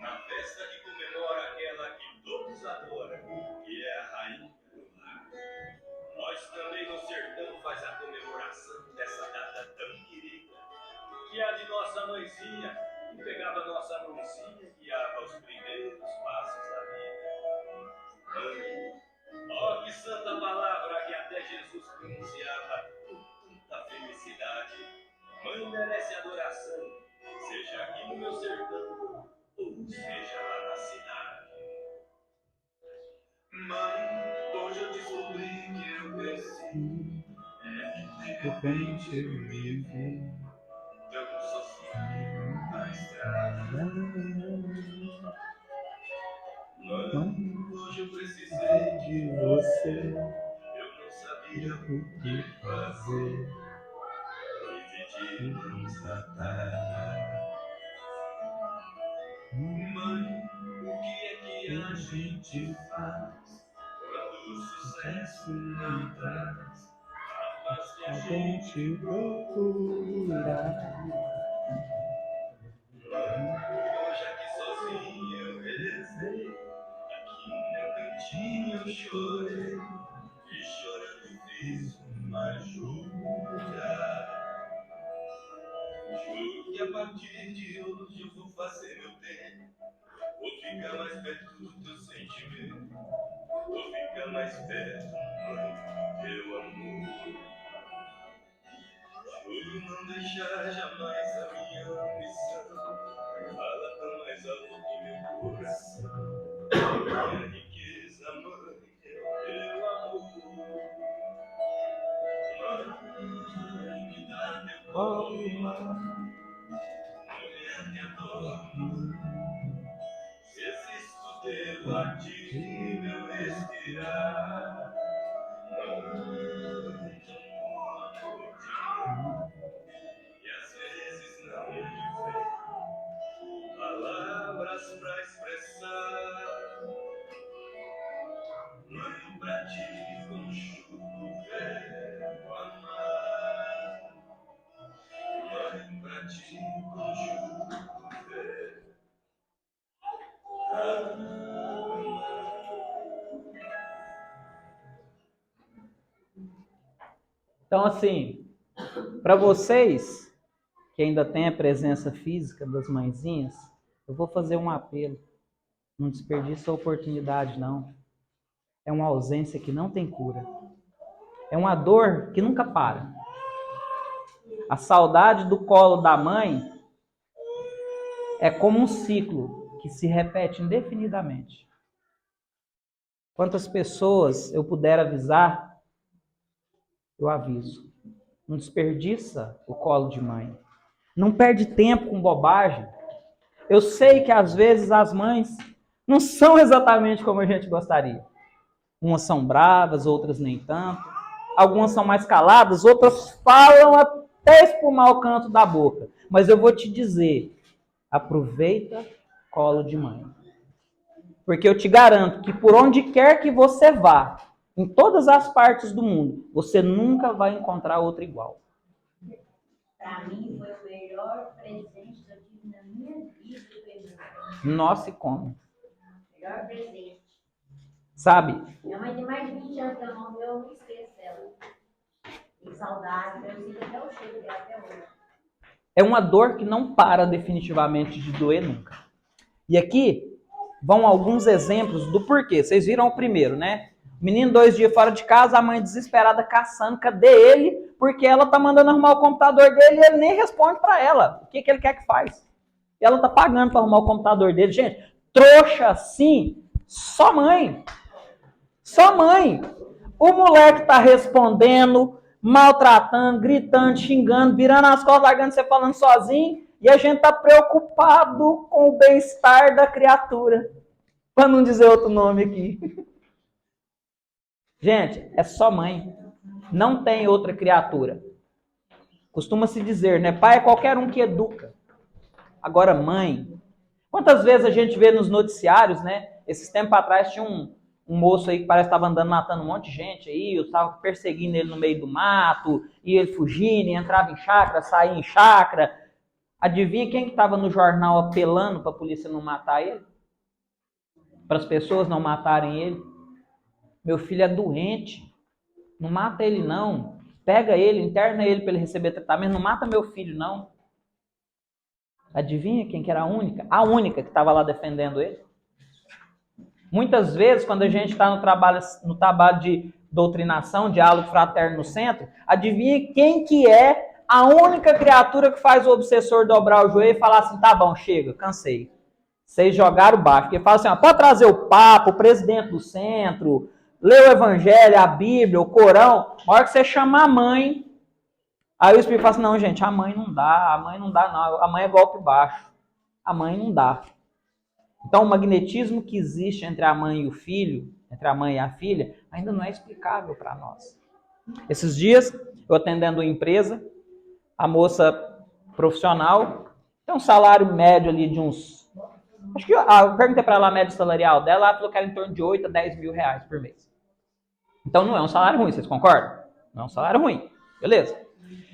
na festa que comemora aquela que todos adoram, que é a Rainha do Mar. Nós também no sertão faz a comemoração dessa data tão querida, que é a de nossa mãezinha, que pegava nossa mãozinha e guiava os primeiros passos da vida. Mãe, ó que santa palavra que até Jesus pronunciava com tanta felicidade. Mãe merece adoração, seja aqui no meu sertão, ou seja lá na cidade. Mãe, hoje eu descobri que eu cresci, de repente eu me vi tão sozinho na estrada. Mãe, hoje eu precisei de você, eu não sabia o que fazer. de mãos atadas. Mãe, o que é que a gente faz quando o sucesso não traz a paz que a gente procura? Hoje aqui sozinho eu rezei, aqui no meu cantinho eu chorei, e chorando fiz uma jura. Juro que a partir de hoje eu vou fazer meu tempo, vou ficar mais perto do teu sentimento, vou ficar mais perto, mãe, do teu amor. Juro não deixar jamais a minha missão falar tão mais alto que meu coração. Minha riqueza, mãe, é o teu amor. Mãe, me dá teu colo, mãe. Mulher que adoro, se existo teu latir e meu respirar. Mãe, tão boa noite, e às vezes não me vem palavras pra expressar. Mãe, pra ti conjugo verbo amar. Mãe, pra ti conjugo verbo amar. Então, assim, para vocês que ainda têm a presença física das mãezinhas, eu vou fazer um apelo. Não desperdiça a oportunidade, não. É uma ausência que não tem cura. É uma dor que nunca para. A saudade do colo da mãe é como um ciclo que se repete indefinidamente. Quantas pessoas eu puder avisar, eu aviso. Não desperdiça o colo de mãe. Não perde tempo com bobagem. Eu sei que às vezes as mães não são exatamente como a gente gostaria. Umas são bravas, outras nem tanto. Algumas são mais caladas, outras falam até espumar o canto da boca. Mas eu vou te dizer, aproveita colo de mãe. Porque eu te garanto que por onde quer que você vá, em todas as partes do mundo, você nunca vai encontrar outra igual. Para mim foi o melhor presente que eu tive na minha vida. Nossa, e como? Melhor presente. Sabe? Minha mãe tem mais de 20 anos que eu não esqueço dela. Tem saudade, eu sinto até o cheiro dela até hoje. É uma dor que não para definitivamente de doer nunca. E aqui vão alguns exemplos do porquê. Vocês viram o primeiro, né? O menino 2 dias fora de casa, a mãe desesperada caçando, cadê ele? Porque ela tá mandando arrumar o computador dele e ele nem responde para ela. O que ele quer que faz? E ela tá pagando para arrumar o computador dele. Gente, trouxa assim, só mãe. Só mãe. O moleque tá respondendo, maltratando, gritando, xingando, virando as costas, largando você falando sozinho. E a gente tá preocupado com o bem-estar da criatura. Para não dizer outro nome aqui. Gente, é só mãe. Não tem outra criatura. Costuma-se dizer, né? Pai é qualquer um que educa. Agora, mãe. Quantas vezes a gente vê nos noticiários, né? Esses tempos atrás tinha um moço aí que parece que estava andando matando um monte de gente aí, eu estava perseguindo ele no meio do mato, e ele fugindo, e entrava em chácara, saía em chácara. Adivinha quem que estava no jornal apelando para a polícia não matar ele? Para as pessoas não matarem ele? Meu filho é doente. Não mata ele, não. Pega ele, interna ele para ele receber tratamento. Não mata meu filho, não. Adivinha quem que era a única? A única que estava lá defendendo ele. Muitas vezes, quando a gente está no trabalho de doutrinação, diálogo fraterno no centro, adivinha quem que é a única criatura que faz o obsessor dobrar o joelho e falar assim, tá bom, chega, cansei. Vocês jogaram baixo. Porque fala assim, ó, pode trazer o Papa, o presidente do centro, ler o Evangelho, a Bíblia, o Corão. Na hora que você chama a mãe, aí o Espírito fala assim, não, gente, a mãe não dá não. A mãe é golpe baixo. A mãe não dá. Então, o magnetismo que existe entre a mãe e o filho, entre a mãe e a filha, ainda não é explicável para nós. Esses dias, eu atendendo uma empresa, A moça profissional tem um salário médio ali de uns... Acho que eu perguntei para ela a média salarial dela, ela falou que era em torno de 8 a 10 mil reais por mês. Então não é um salário ruim, vocês concordam? Não é um salário ruim. Beleza.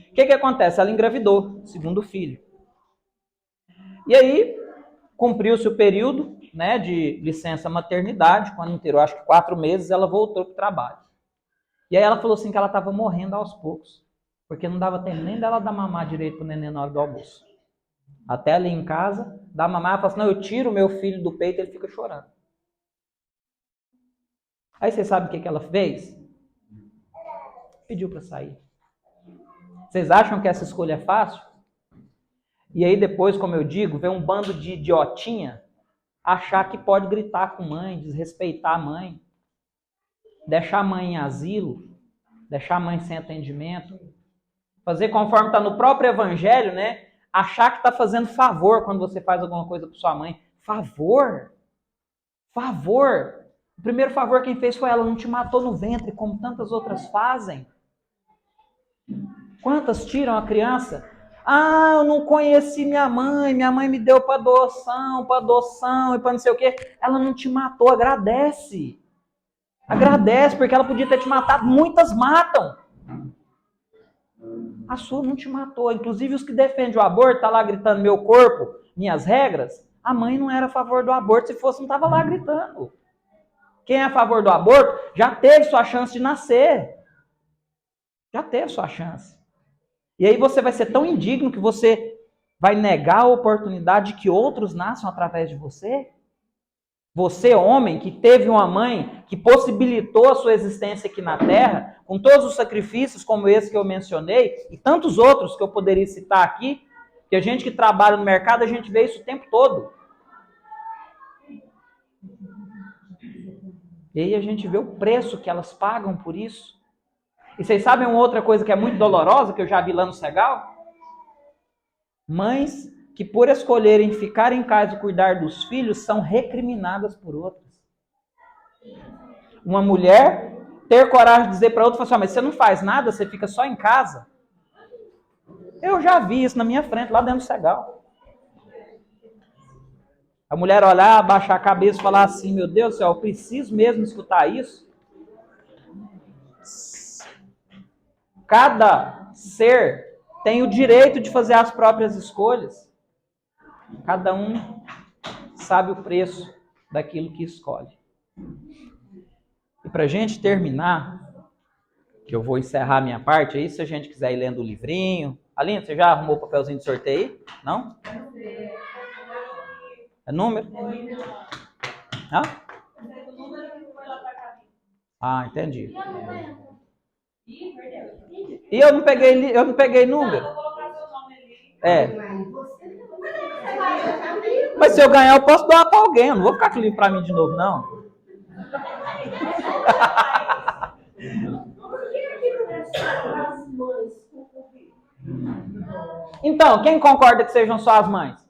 O que acontece? Ela engravidou, segundo filho. E aí, cumpriu-se o período, né, de licença maternidade, quando inteirou, acho que 4 meses, ela voltou para o trabalho. E aí ela falou assim que ela estava morrendo aos poucos, porque não dava tempo nem dela dar mamar direito pro neném na hora do almoço. Até ali em casa, dá mamar, ela fala assim, não, eu tiro o meu filho do peito e ele fica chorando. Aí você sabe o que ela fez? Pediu para sair. Vocês acham que essa escolha é fácil? E aí depois, como eu digo, vem um bando de idiotinha achar que pode gritar com mãe, desrespeitar a mãe, deixar a mãe em asilo, deixar a mãe sem atendimento, fazer conforme está no próprio evangelho, né? Achar que está fazendo favor quando você faz alguma coisa para sua mãe. Favor? Favor? O primeiro favor quem fez foi ela, não te matou no ventre, como tantas outras fazem. Quantas tiram a criança? Ah, eu não conheci minha mãe me deu para adoção e para não sei o quê. Ela não te matou, agradece. Agradece, porque ela podia ter te matado. Muitas matam. A sua não te matou. Inclusive os que defendem o aborto, tá lá gritando meu corpo, minhas regras. A mãe não era a favor do aborto, se fosse não estava lá gritando. Quem é a favor do aborto já teve sua chance de nascer. Já teve sua chance. E aí você vai ser tão indigno que você vai negar a oportunidade de que outros nasçam através de você? Você, homem, que teve uma mãe que possibilitou a sua existência aqui na Terra, com todos os sacrifícios como esse que eu mencionei, e tantos outros que eu poderia citar aqui, que a gente que trabalha no mercado, a gente vê isso o tempo todo. E aí a gente vê o preço que elas pagam por isso. E vocês sabem uma outra coisa que é muito dolorosa, que eu já vi lá no Segal? Mães que por escolherem ficar em casa e cuidar dos filhos, são recriminadas por outras. Uma mulher ter coragem de dizer para outra, assim, mas você não faz nada, você fica só em casa. Eu já vi isso na minha frente, lá dentro do Segal. A mulher olhar, abaixar a cabeça e falar assim, meu Deus do céu, eu preciso mesmo escutar isso? Cada ser tem o direito de fazer as próprias escolhas. Cada um sabe o preço daquilo que escolhe. E para a gente terminar, que eu vou encerrar a minha parte aí, se a gente quiser ir lendo o livrinho. Aline, você já arrumou o papelzinho de sorteio aí? Não? É número? Hã? Ah, entendi. E eu não peguei número. É. Mas se eu ganhar, eu posso doar para alguém. Eu não vou ficar com o livro para mim de novo, não. Então, quem concorda que sejam só as mães?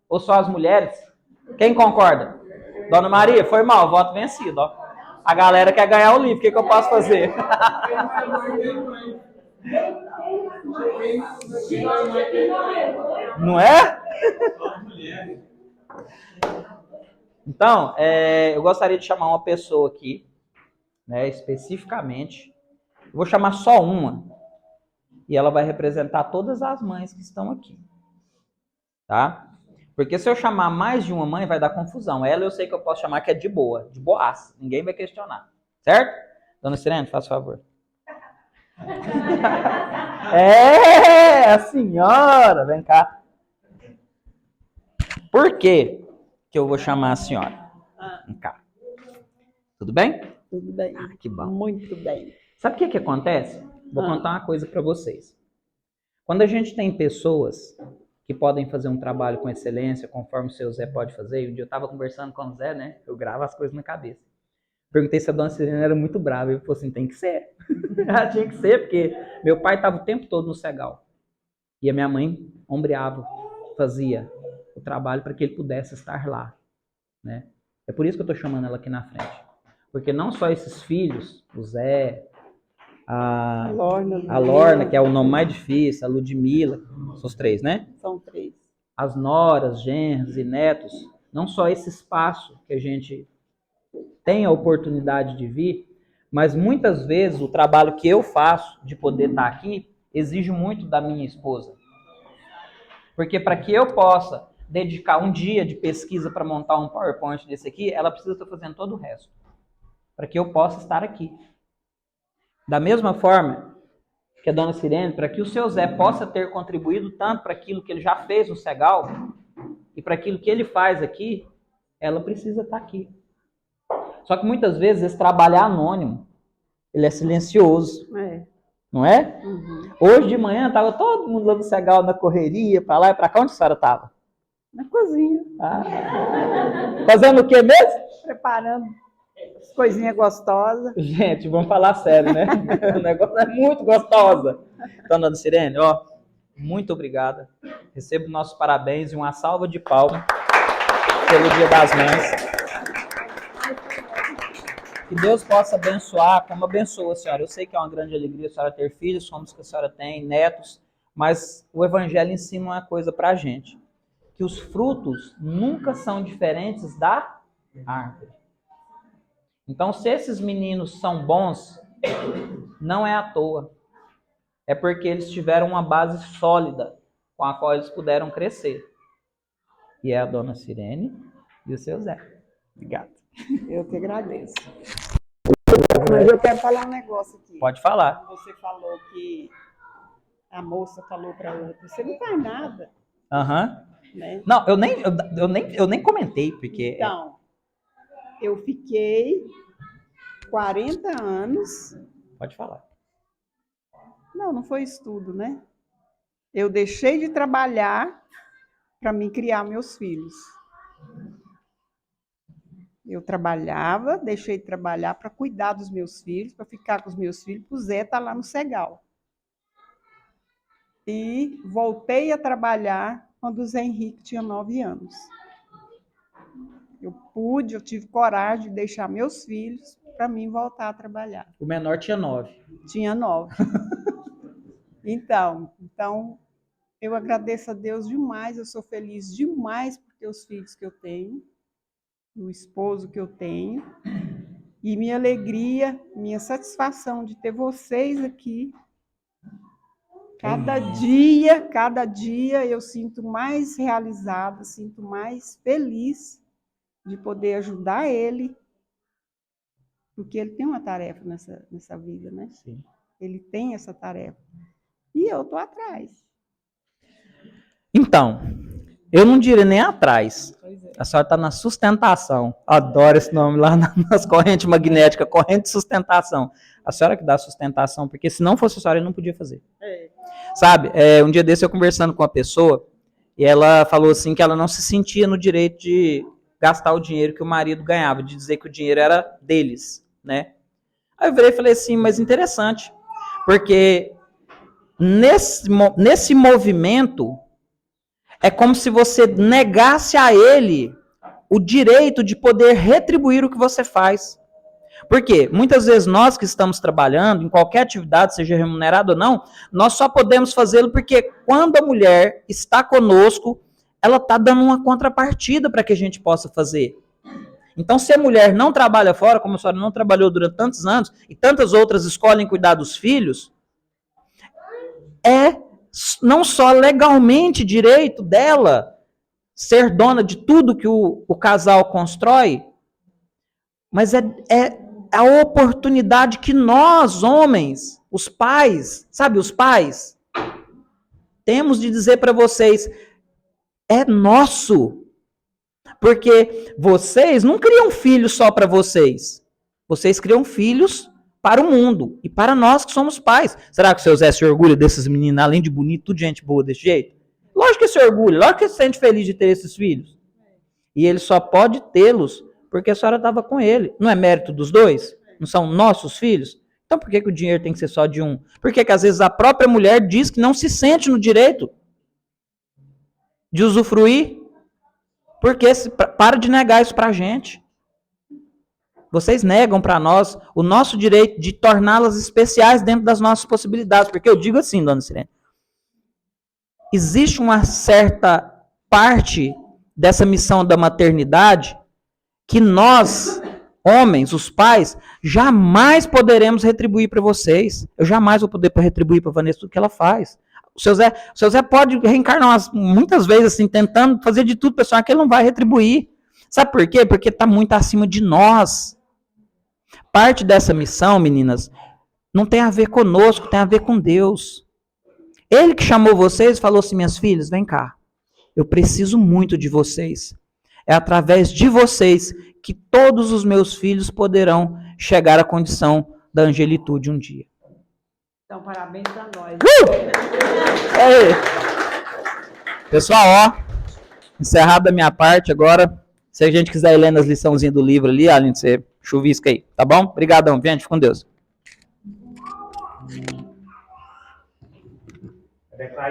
Ou só as mulheres? Quem concorda? Dona Maria, foi mal, voto vencido, ó. A galera quer ganhar o livro, o que eu posso fazer? Não é? Então, eu gostaria de chamar uma pessoa aqui, né, especificamente. Eu vou chamar só uma. E ela vai representar todas as mães que estão aqui. Tá? Porque se eu chamar mais de uma mãe, vai dar confusão. Ela eu sei que eu posso chamar que é de boa, de boaça. Ninguém vai questionar. Certo? Dona Sirene, faz favor. A senhora, vem cá. Por que eu vou chamar a senhora? Vem cá. Tudo bem? Tudo bem. Ah, que bom. Muito bem. Sabe o que acontece? Vou contar uma coisa para vocês. Quando a gente tem pessoas que podem fazer um trabalho com excelência, conforme o seu Zé pode fazer, e um dia eu estava conversando com o Zé, né? Eu gravo as coisas na cabeça. Perguntei se a dona Sirene era muito brava. Ele falou assim, tem que ser. Ela tinha que ser, porque meu pai estava o tempo todo no Segal. E a minha mãe ombreava, fazia o trabalho para que ele pudesse estar lá. Né? É por isso que eu estou chamando ela aqui na frente. Porque não só esses filhos, o Zé, a Lorna, Lorna, que é o nome mais difícil, a Ludmila, são os 3, né? São 3. As noras, genros e netos, não só esse espaço que a gente tem a oportunidade de vir, mas muitas vezes o trabalho que eu faço de poder estar aqui exige muito da minha esposa. Porque para que eu possa dedicar um dia de pesquisa para montar um PowerPoint desse aqui, ela precisa estar fazendo todo o resto. Para que eu possa estar aqui. Da mesma forma que a dona Sirene, para que o seu Zé possa ter contribuído tanto para aquilo que ele já fez no Segal e para aquilo que ele faz aqui, ela precisa estar aqui. Só que muitas vezes esse trabalho é anônimo, ele é silencioso, não é? Uhum. Hoje de manhã estava todo mundo lá no Segal na correria, para lá e para cá. Onde a senhora estava? Na cozinha. Fazendo o que mesmo? Preparando as coisinhas gostosas. Gente, vamos falar sério, né? O negócio é muito gostosa. Então, dona Sirene, ó, muito obrigada. Recebo nossos parabéns e uma salva de palmas pelo Dia das Mães. Que Deus possa abençoar, como abençoa a senhora. Eu sei que é uma grande alegria a senhora ter filhos, como que a senhora tem, netos, mas o Evangelho ensina uma coisa pra gente, que os frutos nunca são diferentes da árvore. Então, se esses meninos são bons, não é à toa. É porque eles tiveram uma base sólida com a qual eles puderam crescer. E é a dona Sirene e o seu Zé. Obrigado. Eu que agradeço. Mas eu quero falar um negócio aqui. Pode falar. Você falou que a moça falou para outra, você não faz nada. Aham. Né? Não, eu nem comentei, porque... Então, eu fiquei 40 anos... Pode falar. Não foi estudo, né? Eu deixei de trabalhar para mim criar meus filhos. Eu trabalhava, deixei de trabalhar para cuidar dos meus filhos, para ficar com os meus filhos, para o Zé estar lá no Segal. E voltei a trabalhar quando o Zé Henrique tinha 9 anos. Eu tive coragem de deixar meus filhos para mim voltar a trabalhar. O menor tinha 9. Tinha 9. Então, eu agradeço a Deus demais, eu sou feliz demais por ter os filhos que eu tenho, o esposo que eu tenho, e minha alegria, minha satisfação de ter vocês aqui. Cada dia eu sinto mais realizada, sinto mais feliz de poder ajudar ele, porque ele tem uma tarefa nessa vida, né? Sim. Ele tem essa tarefa. E eu estou atrás. Então, eu não diria nem atrás. A senhora está na sustentação. Adoro esse nome lá nas correntes magnéticas, corrente de sustentação. A senhora que dá sustentação, porque se não fosse a senhora, eu não podia fazer. Sabe, um dia desse eu conversando com uma pessoa, e ela falou assim que ela não se sentia no direito de gastar o dinheiro que o marido ganhava, de dizer que o dinheiro era deles, né? Aí eu virei e falei assim, mas interessante, porque nesse movimento é como se você negasse a ele o direito de poder retribuir o que você faz. Por quê? Muitas vezes nós que estamos trabalhando em qualquer atividade, seja remunerado ou não, nós só podemos fazê-lo porque quando a mulher está conosco, ela está dando uma contrapartida para que a gente possa fazer. Então, se a mulher não trabalha fora, como a senhora não trabalhou durante tantos anos, e tantas outras escolhem cuidar dos filhos, é não só legalmente direito dela ser dona de tudo que o casal constrói, mas é a oportunidade que nós, homens, os pais, sabe, os pais, temos de dizer para vocês, é nosso. Porque vocês não criam filhos só para vocês. Vocês criam filhos para o mundo e para nós que somos pais. Será que o seu Zé se orgulha desses meninos, além de bonito, tudo gente boa desse jeito? Lógico que se orgulha, lógico que se sente feliz de ter esses filhos. E ele só pode tê-los porque a senhora estava com ele. Não é mérito dos dois? Não são nossos filhos? Então por que o dinheiro tem que ser só de um? Por que às vezes a própria mulher diz que não se sente no direito de usufruir? Porque para de negar isso pra gente. Vocês negam para nós o nosso direito de torná-las especiais dentro das nossas possibilidades. Porque eu digo assim, dona Sirene, existe uma certa parte dessa missão da maternidade que nós, homens, os pais, jamais poderemos retribuir para vocês. Eu jamais vou poder retribuir para a Vanessa tudo que ela faz. O seu Zé pode reencarnar muitas vezes assim, tentando fazer de tudo, pessoal, que ele não vai retribuir. Sabe por quê? Porque está muito acima de nós. Parte dessa missão, meninas, não tem a ver conosco, tem a ver com Deus. Ele que chamou vocês e falou assim, minhas filhas, vem cá. Eu preciso muito de vocês. É através de vocês que todos os meus filhos poderão chegar à condição da angelitude um dia. Então, parabéns a nós. Pessoal, ó, encerrada a minha parte agora. Se a gente quiser ir lendo as liçãozinhas do livro ali, Aline, você chuvisca aí, tá bom? Obrigadão, gente, fica com Deus.